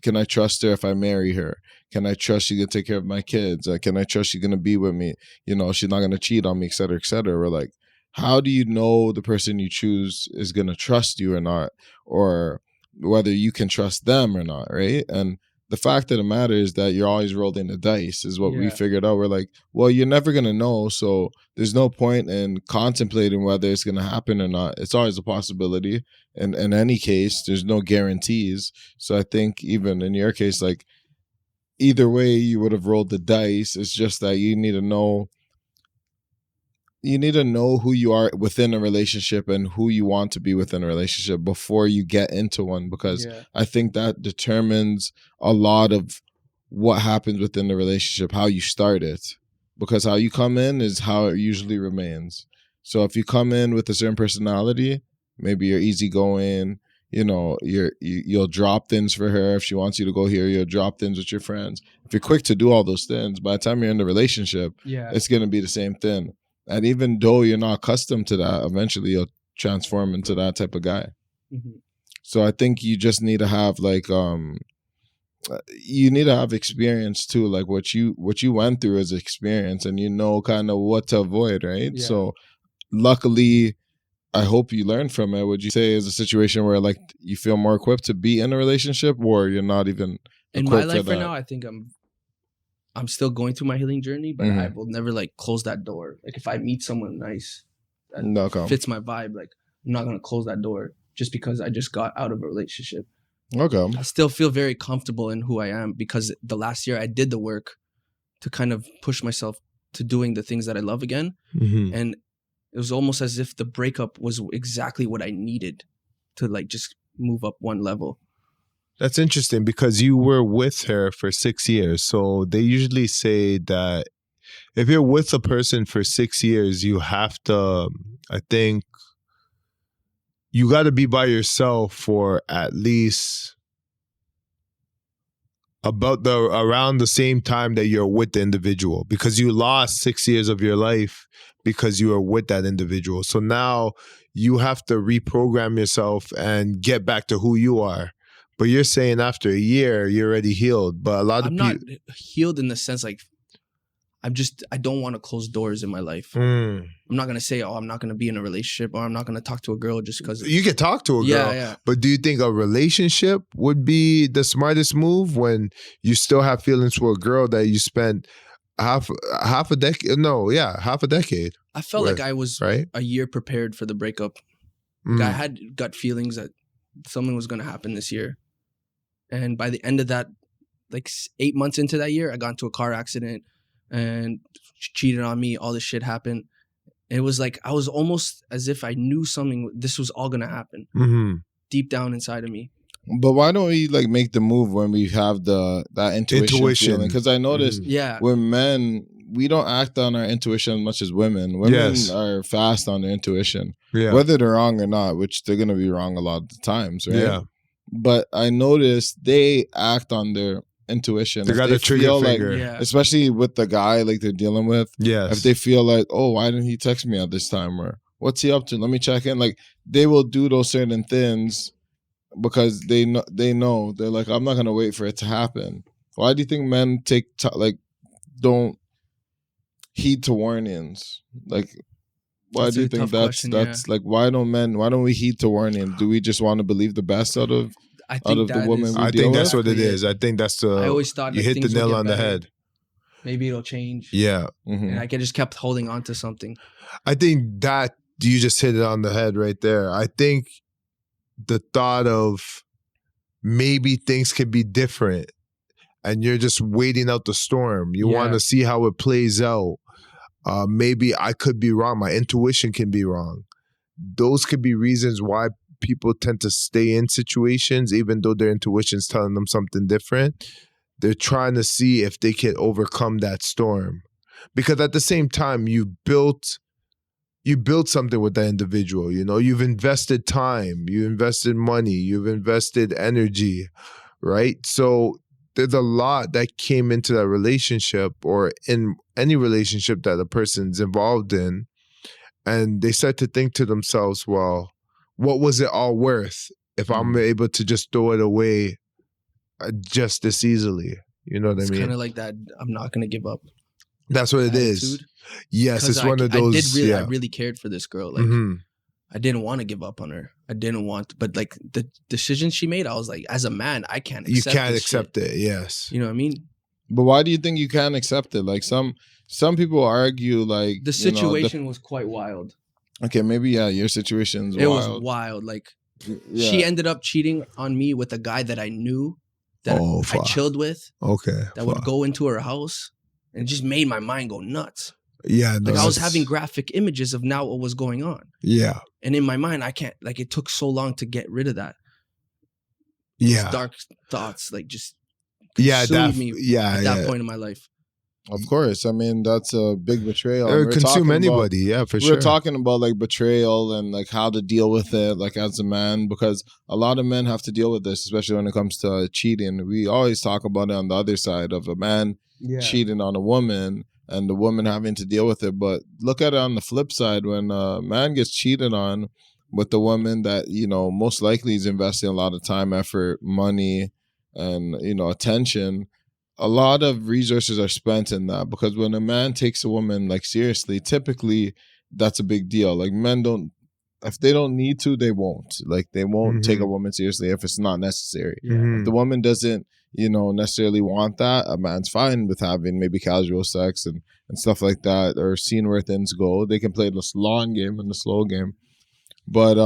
can I trust her if I marry her? Can I trust she's going to take care of my kids? Can I trust she's going to be with me? You know, she's not going to cheat on me, et cetera, et cetera. We're like, how do you know the person you choose is going to trust you or not? Or whether you can trust them or not, right? And the fact of the matter is that you're always rolling the dice is what we figured out. We're like, well, you're never going to know, so there's no point in contemplating whether it's going to happen or not. It's always a possibility. And in any case, there's no guarantees. So I think even in your case, like either way you would have rolled the dice. It's just that you need to know who you are within a relationship and who you want to be within a relationship before you get into one, because I think that determines a lot of what happens within the relationship, how you start it, because how you come in is how it usually remains. So if you come in with a certain personality, maybe you're easygoing, you know, you'll drop things for her. If she wants you to go here, you'll drop things with your friends. If you're quick to do all those things, by the time you're in the relationship, it's going to be the same thing. And even though you're not accustomed to that, eventually you'll transform into that type of guy. Mm-hmm. So I think you just need to have like, you need to have experience too. Like what you went through is experience, and you know kind of what to avoid, right? Yeah. So luckily, I hope you learned from it. Would you say is a situation where like you feel more equipped to be in a relationship, or you're not even in my life right now? I think I'm still going through my healing journey, but I will never like close that door. Like if I meet someone nice that fits my vibe, like I'm not gonna close that door just because I just got out of a relationship. Okay. I still feel very comfortable in who I am because the last year I did the work to kind of push myself to doing the things that I love again. Mm-hmm. And it was almost as if the breakup was exactly what I needed to like just move up one level. That's interesting because you were with her for 6 years. So they usually say that if you're with a person for 6 years, you have to, I think, you got to be by yourself for at least around the same time that you're with the individual, because you lost 6 years of your life because you were with that individual. So now you have to reprogram yourself and get back to who you are. But you're saying after a year, you're already healed. But a lot of people... I'm not healed in the sense like, I don't want to close doors in my life. I'm not going to say, I'm not going to be in a relationship, or I'm not going to talk to a girl just because. You can talk to a girl. Yeah. But do you think a relationship would be the smartest move when you still have feelings for a girl that you spent half a decade? No, yeah, half a decade. I felt like I was a year prepared for the breakup. Like I had gut feelings that something was going to happen this year. And by the end of that, like 8 months into that year, I got into a car accident and cheated on me. All this shit happened. And it was like, I was almost as if I knew this was all going to happen deep down inside of me. But why don't we like make the move when we have that intuition? Because I noticed with men, we don't act on our intuition as much as women. Women are fast on their intuition, whether they're wrong or not, which they're going to be wrong a lot of the times, right? Yeah. But I noticed they act on their intuition. They got a trigger finger. Especially with the guy like they're dealing with. Yes. If they feel like, oh, why didn't he text me at this time? Or what's he up to? Let me check in. Like they will do those certain things because they know. They're like, I'm not going to wait for it to happen. Why do you think men don't heed to warnings? Like, why do you think that's like, why don't we heed to warning? Do we just want to believe the best out of the woman? I think that's what it is. I think that's I always thought you hit the nail on the head. Maybe it'll change. Yeah. And I just kept holding on to something. I think that you just hit it on the head right there. I think the thought of maybe things could be different and you're just waiting out the storm. You want to see how it plays out. Maybe I could be wrong. My intuition can be wrong. Those could be reasons why people tend to stay in situations, even though their intuition's telling them something different. They're trying to see if they can overcome that storm. Because at the same time, you built something with that individual. You know, you've invested time, you invested money, you've invested energy, right? So there's a lot that came into that relationship or in any relationship that a person's involved in. And they start to think to themselves, well, what was it all worth if I'm able to just throw it away just this easily? You know what I mean? It's kind of like that, I'm not going to give up. That's what it is. Yes, it's one of those. I really cared for this girl. Like, I didn't want to give up on her. But like the decision she made, I was like, as a man, I can't accept it. You can't accept it, yes. You know what I mean? But why do you think you can't accept it? Like some people argue like the situation was quite wild. Okay, maybe your situation's wild. It was wild. Like she ended up cheating on me with a guy that I knew that I chilled with. Okay. That would go into her house and it just made my mind go nuts. Yeah. Like I was having graphic images of now what was going on. Yeah. And in my mind, I can't, like it took so long to get rid of that. Yeah. Those dark thoughts like just consumed me at that point in my life. Of course. I mean, that's a big betrayal. It would consume anybody, for sure. We're talking about like betrayal and like how to deal with it, like as a man, because a lot of men have to deal with this, especially when it comes to cheating. We always talk about it on the other side of a man cheating on a woman and the woman having to deal with it. But look at it on the flip side. When a man gets cheated on with the woman that, you know, most likely is investing a lot of time, effort, money, and, you know, attention, a lot of resources are spent in that, because when a man takes a woman like seriously, typically that's a big deal. Like men don't, if they don't need to, they won't. Like they won't take a woman seriously if it's not necessary. If the woman doesn't, you know, necessarily want that, a man's fine with having maybe casual sex and stuff like that, or seeing where things go. They can play the long game and the slow game. But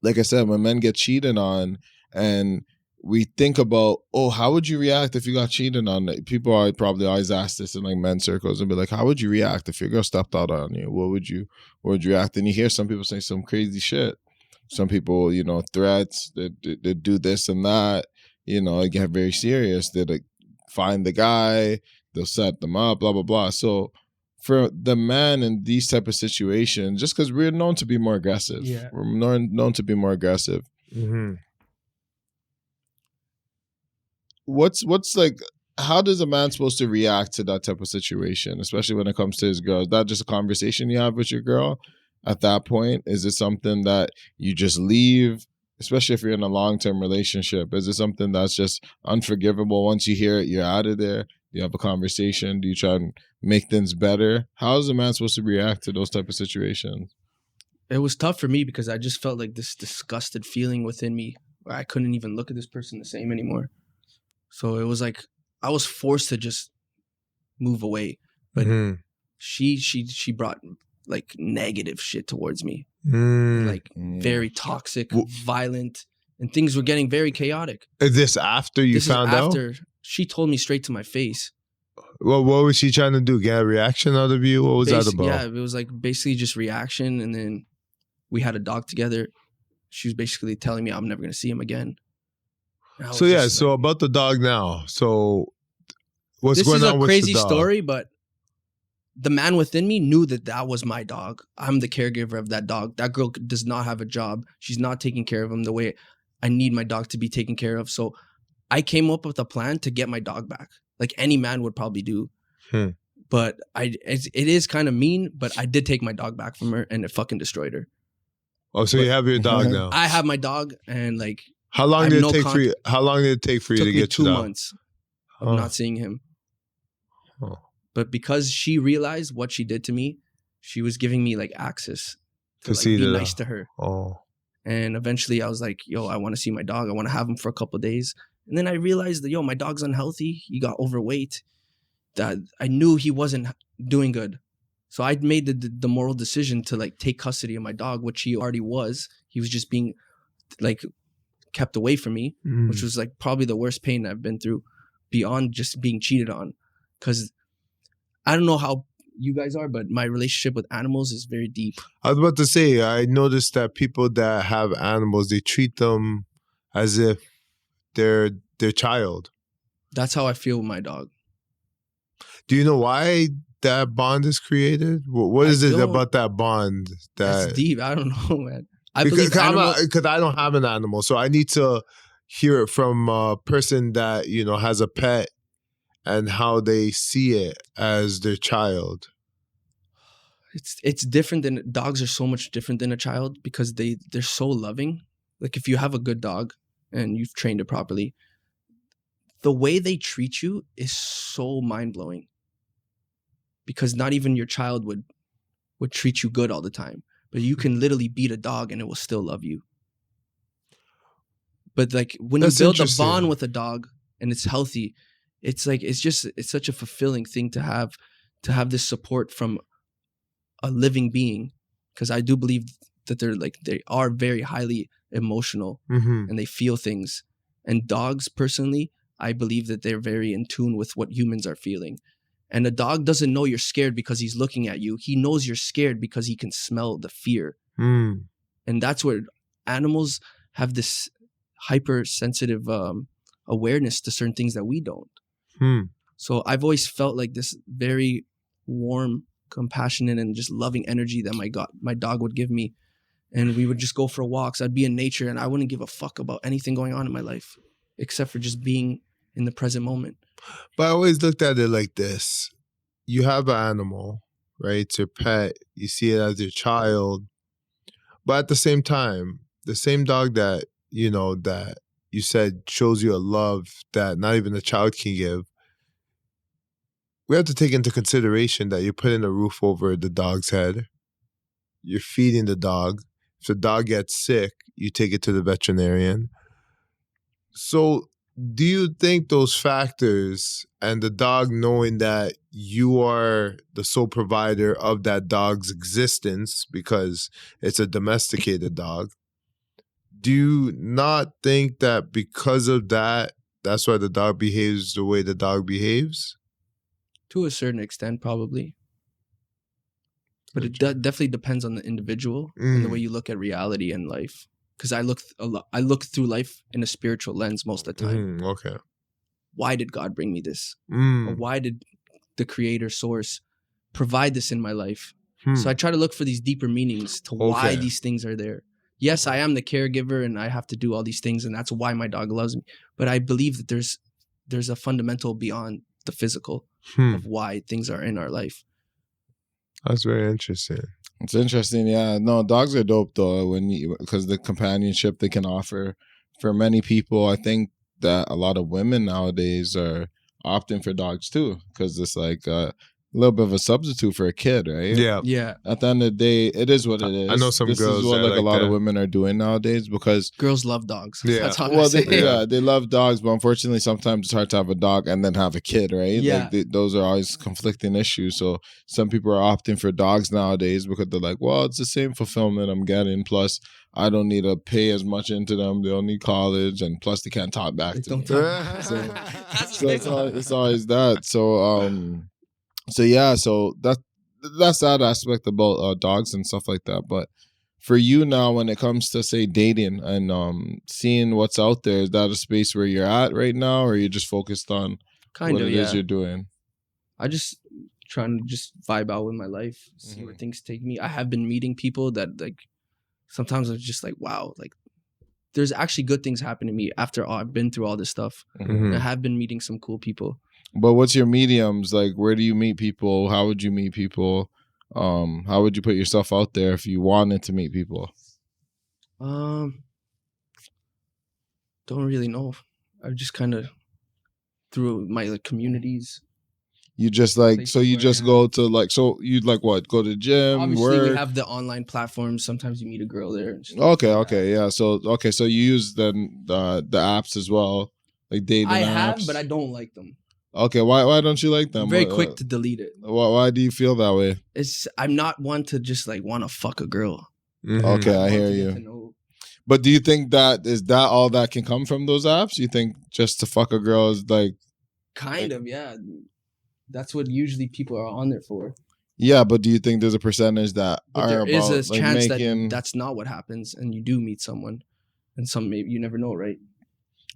like I said, when men get cheated on and we think about, oh, how would you react if you got cheated on? People are probably always ask this in like men's circles and be like, how would you react if your girl stepped out on you? What would you react? And you hear some people say some crazy shit. Some people, threats, they do this and that, it get very serious. They like find the guy, they'll set them up, blah, blah, blah. So for the man in these type of situations, just because we're known to be more aggressive. Yeah. We're known to be more aggressive. Mm-hmm. What's like, how does a man supposed to react to that type of situation, especially when it comes to his girl? Is that just a conversation you have with your girl at that point? Is it something that you just leave, especially if you're in a long-term relationship? Is it something that's just unforgivable? Once you hear it, you're out of there? Do you have a conversation? Do you try and make things better? How is a man supposed to react to those type of situations? It was tough for me because I just felt like this disgusted feeling within me where I couldn't even look at this person the same anymore. So it was like I was forced to just move away. But she brought like negative shit towards me. Like very toxic, violent, and things were getting very chaotic. Is this after you found out? After she told me straight to my face. Well, what was she trying to do? Get a reaction out of you? What was that about? Yeah, it was like basically just reaction. And then we had a dog together. She was basically telling me I'm never going to see him again. So yeah, so about the dog now. So what's going on with the dog? This is a crazy story, but the man within me knew that that was my dog. I'm the caregiver of that dog. That girl does not have a job. She's not taking care of him the way I need my dog to be taken care of. So I came up with a plan to get my dog back, like any man would probably do. But it is kind of mean, but I did take my dog back from her and it fucking destroyed her. Oh, so you have your dog now? I have my dog, and like how long did it take for you? How long did it take for you to get 2 months of not seeing him. But because she realized what she did to me, she was giving me like access to like, be nice to her. And eventually I was like, yo, I want to see my dog. I want to have him for a couple of days. And then I realized that, yo, my dog's unhealthy. He got overweight. That I knew he wasn't doing good. So I made the moral decision to like take custody of my dog, which he already was. He was just being like kept away from me, which was like probably the worst pain I've been through beyond just being cheated on. Because I don't know how you guys are, but my relationship with animals is very deep. I was about to say, I noticed that people that have animals, they treat them as if they're their child. That's how I feel with my dog. Do you know why that bond is created? What is it about that bond? That's deep. I don't know, man. Because I don't have an animal, so I need to hear it from a person that, you know, has a pet and how they see it as their child. It's different than dogs are so much different than a child because they're so loving. Like if you have a good dog and you've trained it properly, the way they treat you is so mind-blowing. Because not even your child would treat you good all the time. But you can literally beat a dog and it will still love you. But like when you build a bond with a dog and it's healthy, it's like it's such a fulfilling thing to have this support from a living being. Because I do believe that they are very highly emotional and they feel things. And dogs, personally, I believe that they're very in tune with what humans are feeling. And a dog doesn't know you're scared because he's looking at you. He knows you're scared because he can smell the fear. And that's where animals have this hypersensitive awareness to certain things that we don't. So I've always felt like this very warm, compassionate, and just loving energy that my dog would give me. And we would just go for walks. I'd be in nature and I wouldn't give a fuck about anything going on in my life except for just being in the present moment. But I always looked at it like this. You have an animal, right? It's your pet. You see it as your child. But at the same time, the same dog that, you know, that you said shows you a love that not even a child can give, we have to take into consideration that you're putting a roof over the dog's head. You're feeding the dog. If the dog gets sick, you take it to the veterinarian. So do you think those factors and the dog knowing that you are the sole provider of that dog's existence because it's a domesticated dog, do you not think that because of that, that's why the dog behaves the way the dog behaves? To a certain extent, probably. But it definitely depends on the individual and the way you look at reality and life. because I look through life in a spiritual lens most of the time. Okay. Why did God bring me this? Or why did the creator source provide this in my life? So I try to look for these deeper meanings to why these things are there. Yes, I am the caregiver and I have to do all these things, and that's why my dog loves me. But I believe that there's a fundamental beyond the physical of why things are in our life. That's very interesting. It's interesting, yeah. No, dogs are dope though, because the companionship they can offer for many people. I think that a lot of women nowadays are opting for dogs too, because it's like a little bit of a substitute for a kid, right? Yeah. At the end of the day, it is what it is. I know some this girls is what that like a lot that. of women are doing nowadays, because Girls love dogs. Yeah. That's all well, I say. they love dogs, but unfortunately, sometimes it's hard to have a dog and then have a kid, right? Yeah. Like those are always conflicting issues. So some people are opting for dogs nowadays because they're like, well, it's the same fulfillment I'm getting. Plus, I don't need to pay as much into them. They don't need college, and plus, they can't talk back to me. So it's always that. So yeah, so that's that aspect about dogs and stuff like that. But for you now, when it comes to say dating and seeing what's out there, is that a space where you're at right now, or you're just focused on what it is you're doing? I just trying to just vibe out with my life, see where things take me. I have been meeting people that like sometimes I'm just like, wow, like there's actually good things happening to me after I've been through all this stuff. And I have been meeting some cool people. But what's your mediums? Like, where do you meet people? How would you meet people? How would you put yourself out there if you wanted to meet people? Don't really know. I just kind of through my like communities. You just like, so you just go to like, so you'd like what? Go to gym, obviously work? we have the online platforms. Sometimes you meet a girl there. And Okay, yeah. So so you use the apps as well, like dating apps. I have, but I don't like them. Okay, why don't you like them? I'm very quick to delete it. Why do you feel that way? I'm not one to just like want to fuck a girl. Okay, I hear you. But do you think that is that all that can come from those apps? You think just to fuck a girl is like kind of, yeah. That's what usually people are on there for. Yeah, but do you think there's a percentage that there is a chance that that's not what happens, and you do meet someone, and some maybe you never know, right?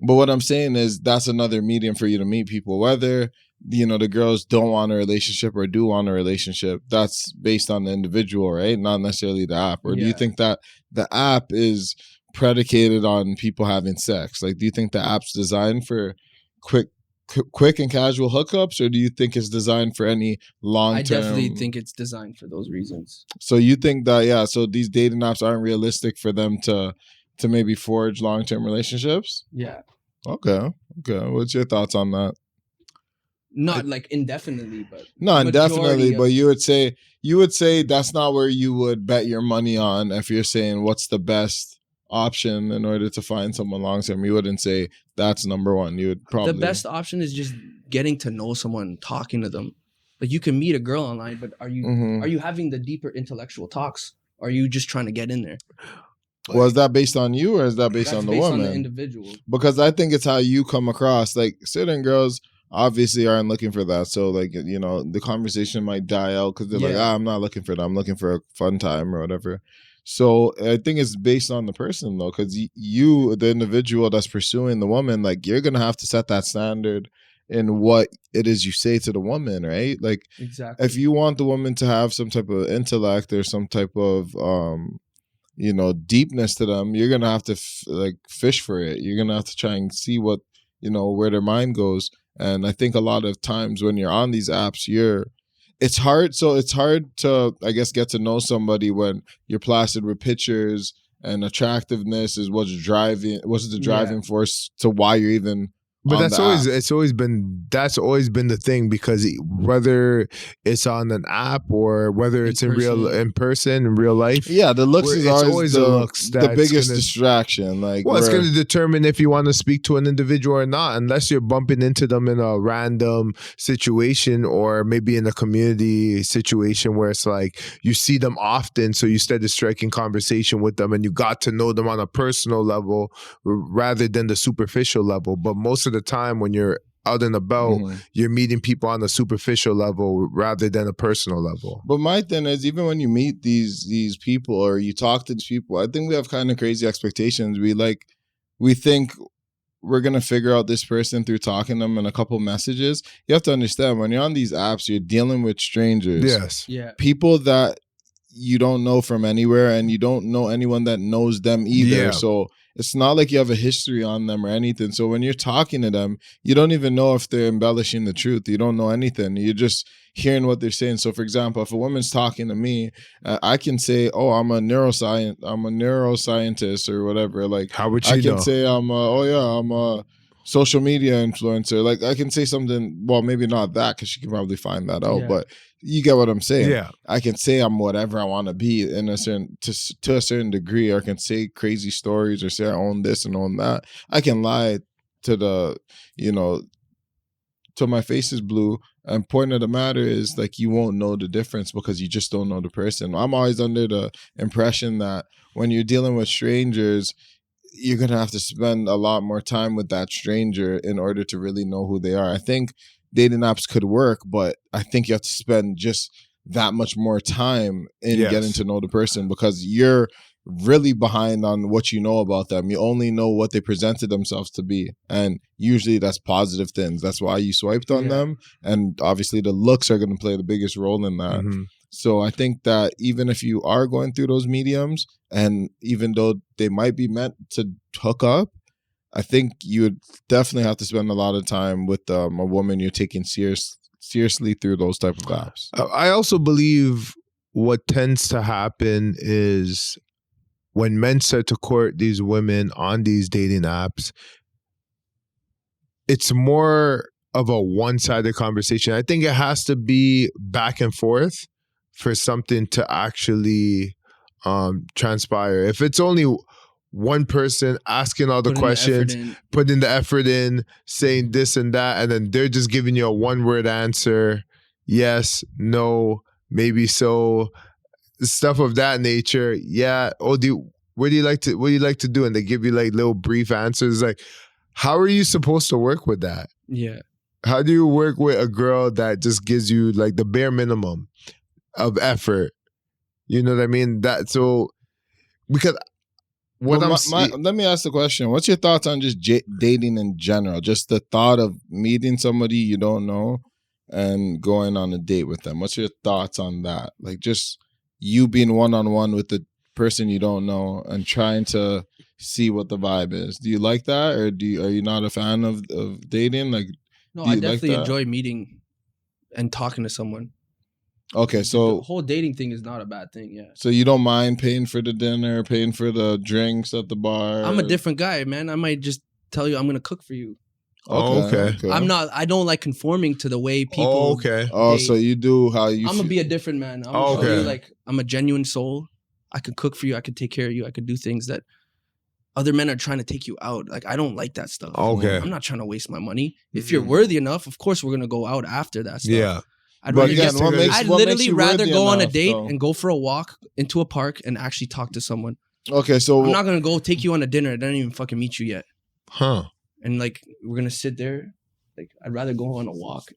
But what I'm saying is that's another medium for you to meet people. Whether the girls don't want a relationship or do want a relationship, that's based on the individual, right? Not necessarily the app. Or do you think that the app is predicated on people having sex? Like, do you think the app's designed for quick and casual hookups, or do you think it's designed for any long-term? I definitely think it's designed for those reasons. So you think that, so these dating apps aren't realistic for them to maybe forge long-term relationships? Yeah. Okay. What's your thoughts on that? Not like indefinitely, but no, indefinitely. But you would say that's not where you would bet your money on if you're saying what's the best option in order to find someone long-term. You wouldn't say that's number one. You would probably, the best option is just getting to know someone, talking to them. Like, you can meet a girl online, but are you having the deeper intellectual talks? Or are you just trying to get in there? Well, is that based on you, or is that based on the woman? On the individual. Because I think it's how you come across. Like, certain girls obviously aren't looking for that. So, like, the conversation might die out because they're like, I'm not looking for that. I'm looking for a fun time or whatever. So I think it's based on the person, though, because you, the individual that's pursuing the woman, like, you're going to have to set that standard in what it is you say to the woman, right? Like, exactly. If you want the woman to have some type of intellect or some type of, deepness to them, you're going to have to fish for it. You're going to have to try and see what, where their mind goes. And I think a lot of times when you're on these apps, it's hard to, I guess, get to know somebody when you're plastered with pictures, and attractiveness is what's the driving force to why you're even. But that's always been the thing, because whether it's on an app or whether it's in real life, the looks is always the biggest distraction. Like, it's going to determine if you want to speak to an individual or not, unless you're bumping into them in a random situation or maybe in a community situation where it's like you see them often, so you started striking conversation with them and you got to know them on a personal level rather than the superficial level. But most of the time when you're out and about, you're meeting people on a superficial level rather than a personal level. But my thing is, even when you meet these people or you talk to these people, I think we have kind of crazy expectations. We think we're going to figure out this person through talking to them in a couple messages. You have to understand, when you're on these apps, you're dealing with strangers. Yes. Yeah. People that you don't know from anywhere, and you don't know anyone that knows them either. Yeah. So it's not like you have a history on them or anything. So when you're talking to them, you don't even know if they're embellishing the truth. You don't know anything. You're just hearing what they're saying. So for example, if a woman's talking to me, I can say, "Oh, I'm a neuroscientist or whatever." Like, how would you I can know? say, I'm a social media influencer. Like, I can say something. Well, maybe not that, because she can probably find that out. Yeah. But you get what I'm saying. Yeah. I can say I'm whatever I want to be in a certain to a certain degree, or I can say crazy stories, or say I own this and own that. I can lie to the, till my face is blue. And point of the matter is, like, you won't know the difference because you just don't know the person. I'm always under the impression that when you're dealing with strangers, you're going to have to spend a lot more time with that stranger in order to really know who they are. I think dating apps could work, but I think you have to spend just that much more time in getting to know the person, because you're really behind on what you know about them. You only know what they presented themselves to be. And usually that's positive things. That's why you swiped on them. And obviously the looks are going to play the biggest role in that. Mm-hmm. So I think that even if you are going through those mediums, and even though they might be meant to hook up, I think you would definitely have to spend a lot of time with a woman you're taking seriously through those type of apps. I also believe what tends to happen is when men start to court these women on these dating apps, it's more of a one-sided conversation. I think it has to be back and forth for something to actually transpire. If it's only one person asking all the questions, putting the effort in, saying this and that, and then they're just giving you a one-word answer, yes, no, maybe so, stuff of that nature. Yeah. Oh, what do you like to do? And they give you like little brief answers. Like, how are you supposed to work with that? Yeah. How do you work with a girl that just gives you like the bare minimum of effort? You know what I mean? Because let me ask the question. What's your thoughts on just dating in general? Just the thought of meeting somebody you don't know and going on a date with them. What's your thoughts on that? Like, just you being one-on-one with the person you don't know and trying to see what the vibe is. Do you like that, or are you not a fan of dating? Like, no, I definitely enjoy meeting and talking to someone. Okay, so the whole dating thing is not a bad thing. Yeah. So you don't mind paying for the dinner, paying for the drinks at the bar? I'm a different guy, man. I might just tell you I'm gonna cook for you. Okay. I don't like conforming to the way people. So you do how you. I'm gonna be a different man. I'm gonna show you, like, I'm a genuine soul. I could cook for you. I could take care of you. I could do things that other men are trying to take you out. Like, I don't like that stuff. Okay. I'm not trying to waste my money. If you're worthy enough, of course we're gonna go out after that stuff. Yeah. I'd literally rather go on a date and go for a walk into a park and actually talk to someone. Okay, so I'm not gonna go take you on a dinner. I didn't even fucking meet you yet. Huh. And like, we're gonna sit there. Like, I'd rather go on a walk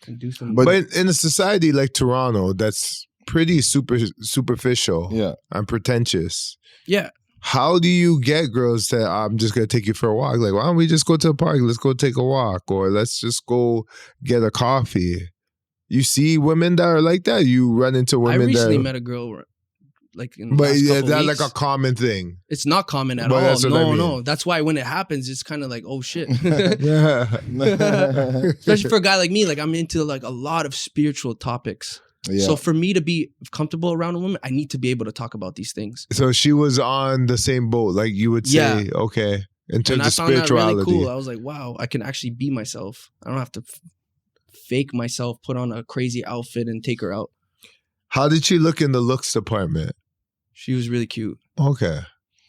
and do something. But in a society like Toronto, that's pretty superficial, and pretentious. Yeah. How do you get girls that I'm just gonna take you for a walk? Like, why don't we just go to a park? Let's go take a walk, or let's just go get a coffee. You see women that are like that. You run into women. I recently met a girl, like, in the but last couple that's weeks. like a common thing. It's not common at all. No. That's why when it happens, it's kind of like, oh shit. Especially for a guy like me, like, I'm into like a lot of spiritual topics. Yeah. So for me to be comfortable around a woman, I need to be able to talk about these things. So she was on the same boat, like you would say, okay, in terms of spirituality. And I found that really cool. I was like, wow, I can actually be myself. I don't have to fake myself, put on a crazy outfit and take her out. How did she look in the looks department? She was really cute. Okay.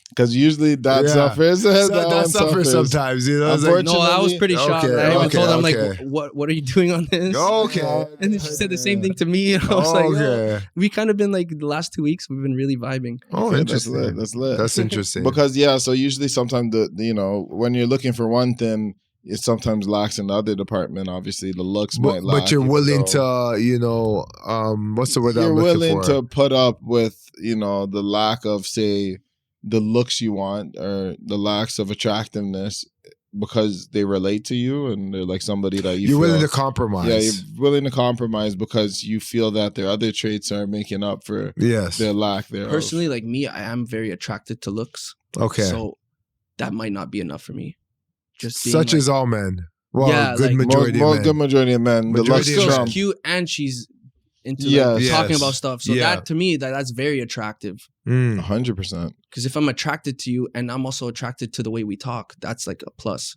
Because usually that suffers. That suffers sometimes, you know. Like, no, I was pretty shocked. I even told them, like, what are you doing on this? Okay. And then she said the same thing to me. And I was like, oh. We kind of been like, the last 2 weeks, we've been really vibing. Oh, interesting. That's lit. That's interesting. Because, so usually sometimes, when you're looking for one thing, it sometimes lacks in the other department. Obviously, the looks might lack. But you're willing to, what's the word I'm looking for? You're willing to put up with, the lack of, say, the looks you want or the lacks of attractiveness because they relate to you and they're like somebody that you're willing to compromise. Yeah, you're willing to compromise because you feel that their other traits are making up for their lack thereof. Personally, like me, I am very attracted to looks. Okay. So that might not be enough for me. Just such as all men. Well, yeah, good majority of men. Good majority of men. The looks she's cute and she's into talking about stuff. So that to me, that's very attractive. 100%. Because if I'm attracted to you and I'm also attracted to the way we talk, that's like a plus.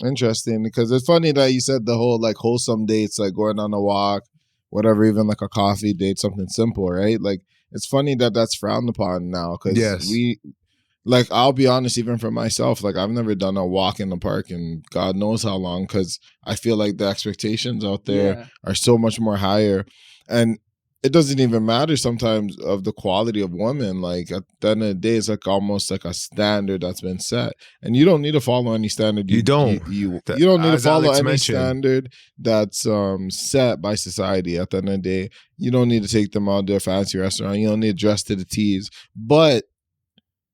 Interesting, because it's funny that you said the whole like wholesome dates, like going on a walk, whatever, even like a coffee date, something simple, right? Like it's funny that that's frowned upon now because like I'll be honest, even for myself, like I've never done a walk in the park in God knows how long because I feel like the expectations out there are so much more higher, and it doesn't even matter sometimes of the quality of women. Like at the end of the day, it's like almost like a standard that's been set, and you don't need to follow any standard. You don't need to follow any standard that's set by society. At the end of the day, you don't need to take them out to a fancy restaurant. You don't need to dress to the T's, but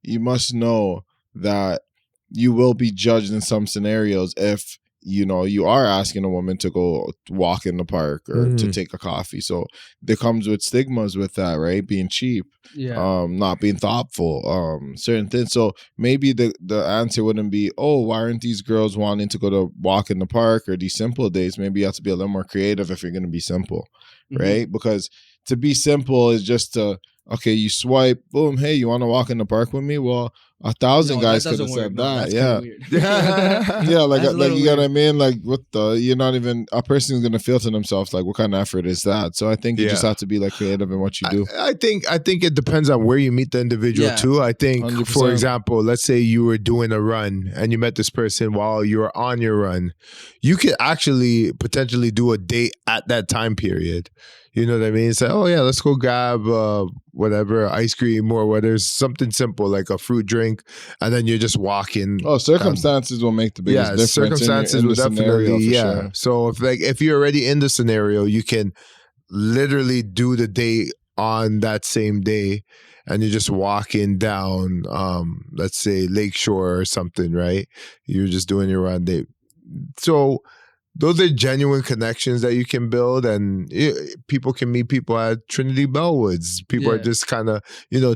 you must know that you will be judged in some scenarios if you are asking a woman to go walk in the park or to take a coffee. So there comes with stigmas with that, right? Being cheap, not being thoughtful, certain things. So maybe the answer wouldn't be, oh, why aren't these girls wanting to go to walk in the park or these simple days? Maybe you have to be a little more creative if you're going to be simple, right? Because to be simple is just to, okay, you swipe, boom, hey, you want to walk in the park with me? Well, 1,000 guys could have said that. Yeah, like you know what I mean? Like you're not even, a person's gonna feel to themselves like, what kind of effort is that? So I think you just have to be like creative in what you do. I think it depends on where you meet the individual too. I think 100%. For example, let's say you were doing a run and you met this person while you were on your run. You could actually potentially do a date at that time period. You know what I mean? Say, oh yeah, let's go grab whatever, ice cream or whether it's something simple like a fruit drink, and then you're just walking. Oh, circumstances will make the biggest difference. Circumstances will definitely, sure. So if you're already in the scenario, you can literally do the date on that same day, and you're just walking down, let's say Lakeshore or something, right? You're just doing your run date. So those are genuine connections that you can build, and people can meet people at Trinity Bellwoods. People are just kind of,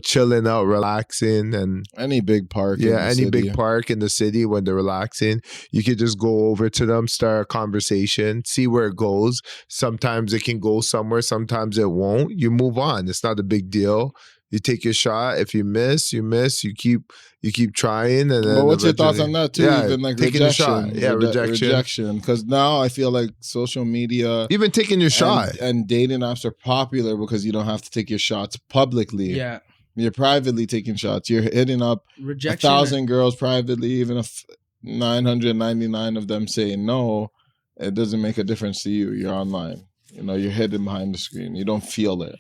chilling out, relaxing, and any big park. Big park in the city when they're relaxing, you could just go over to them, start a conversation, see where it goes. Sometimes it can go somewhere, sometimes it won't. You move on. It's not a big deal. You take your shot. If you miss, you miss. You keep trying. And then what's your thoughts on that too? Yeah, even like taking rejection. A shot. Rejection. Because now I feel like social media, even taking your shot, and dating apps are popular because you don't have to take your shots publicly. Yeah, you're privately taking shots. You're hitting up 1,000 girls privately, even if 999 of them say no. It doesn't make a difference to you. You're online. You're hidden behind the screen. You don't feel it.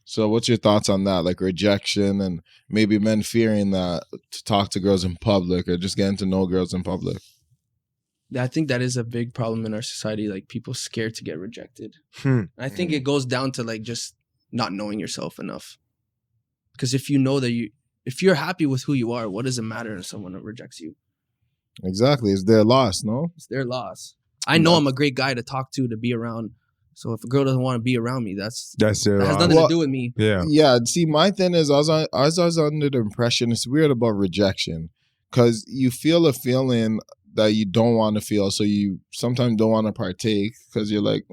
So what's your thoughts on that? Like rejection and maybe men fearing that to talk to girls in public or just getting to know girls in public? I think that is a big problem in our society. Like people scared to get rejected. I think it goes down to like just not knowing yourself enough. Because if you know that if you're happy with who you are, what does it matter if someone rejects you? Exactly. It's their loss, no? It's their loss. I know I'm a great guy to talk to be around. So if a girl doesn't want to be around me, that has nothing to do with me. Yeah. See, my thing is, I was under the impression it's weird about rejection because you feel a feeling that you don't want to feel, so you sometimes don't want to partake because you're like,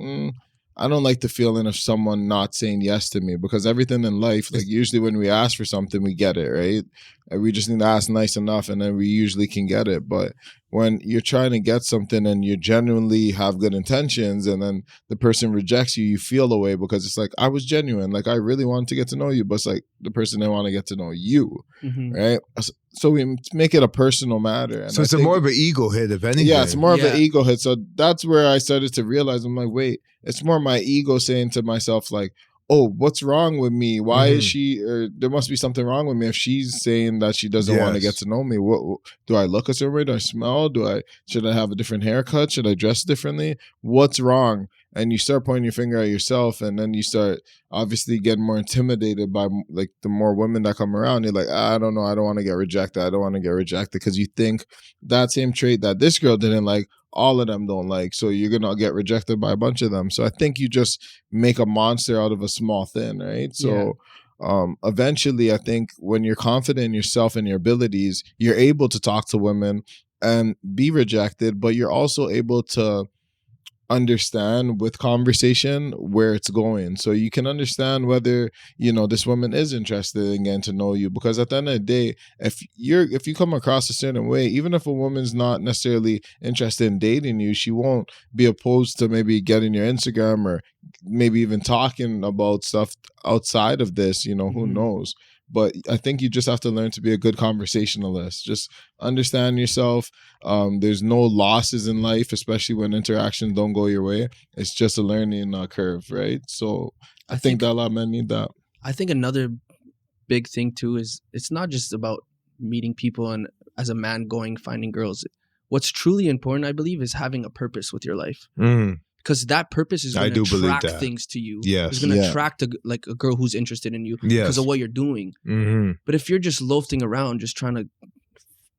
I don't like the feeling of someone not saying yes to me, because everything in life, like usually when we ask for something, we get it, right? And we just need to ask nice enough and then we usually can get it. But when you're trying to get something and you genuinely have good intentions and then the person rejects you, you feel away because it's like, I was genuine. Like I really wanted to get to know you, but it's like the person didn't want to get to know you, right? So we make it a personal matter. And so it's more of an ego hit, if anything. Yeah, it's more of an ego hit. So that's where I started to realize, I'm like, wait, it's more my ego saying to myself, like, oh, what's wrong with me? Why is she, or there must be something wrong with me if she's saying that she doesn't want to get to know me. What do I look a certain way? Do I smell? Should I have a different haircut? Should I dress differently? What's wrong? And you start pointing your finger at yourself, and then you start obviously getting more intimidated by like the more women that come around. You're like, I don't know, I don't want to get rejected. I don't want to get rejected, because you think that same trait that this girl didn't like, all of them don't like, so you're gonna get rejected by a bunch of them. So I think you just make a monster out of a small thing, right? So eventually, I think when you're confident in yourself and your abilities, you're able to talk to women and be rejected, but you're also able to understand with conversation where it's going, so you can understand whether this woman is interested in getting to know you. Because at the end of the day, if you come across a certain way, even if a woman's not necessarily interested in dating you, she won't be opposed to maybe getting your Instagram, or maybe even talking about stuff outside of this, who knows. But I think you just have to learn to be a good conversationalist. Just understand yourself. There's no losses in life, especially when interactions don't go your way. It's just a learning curve, right? So I think that a lot of men need that. I think another big thing too is it's not just about meeting people and as a man finding girls. What's truly important, I believe, is having a purpose with your life. Because that purpose is going to attract things to you. Yes. It's going to attract a girl who's interested in you because of what you're doing. But if you're just loafing around, just trying to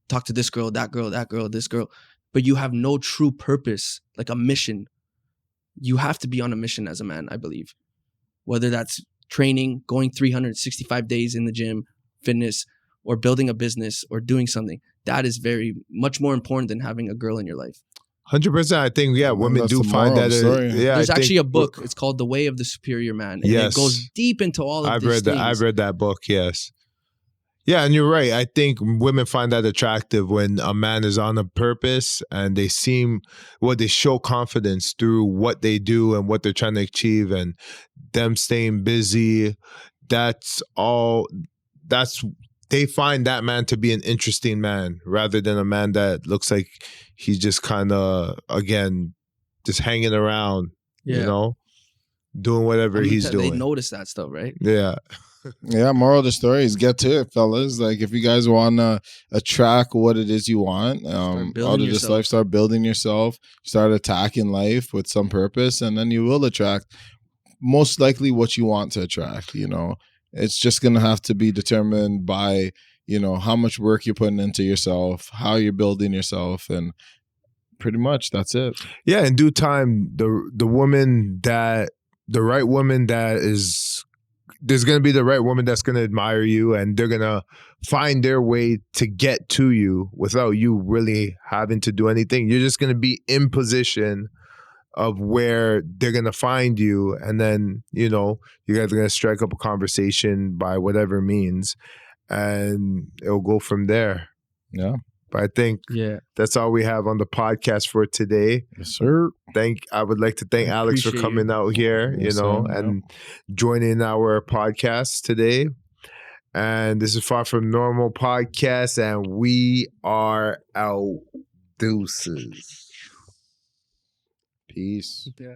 talk to this girl, that girl, this girl, but you have no true purpose, like a mission, you have to be on a mission as a man, I believe. Whether that's training, going 365 days in the gym, fitness, or building a business, or doing something. That is very much more important than having a girl in your life. 100%. I think, women do find that. There's actually a book. It's called The Way of the Superior Man. And it goes deep into all of these things. I've read that book, yes. Yeah, and you're right. I think women find that attractive when a man is on a purpose and they show confidence through what they do and what they're trying to achieve, and them staying busy. They find that man to be an interesting man rather than a man that looks like he's just kind of, again, just hanging around, doing whatever he's doing. They notice that stuff, right? Yeah. Yeah, moral of the story is get to it, fellas. Like, if you guys want to attract what it is you want out of this life, start building yourself, start attacking life with some purpose, and then you will attract most likely what you want to attract, It's just going to have to be determined by, how much work you're putting into yourself, how you're building yourself, and pretty much that's it. Yeah, in due time, there's going to be the right woman that's going to admire you, and they're going to find their way to get to you without you really having to do anything. You're just going to be in position of where they're going to find you, and then, you guys are going to strike up a conversation by whatever means, and it'll go from there. Yeah. But I think that's all we have on the podcast for today. Yes, sir. I would like to thank Alex for coming out here, and joining our podcast today. And this is Far From Normal Podcast, and we are out. Deuces. Peace. Yeah.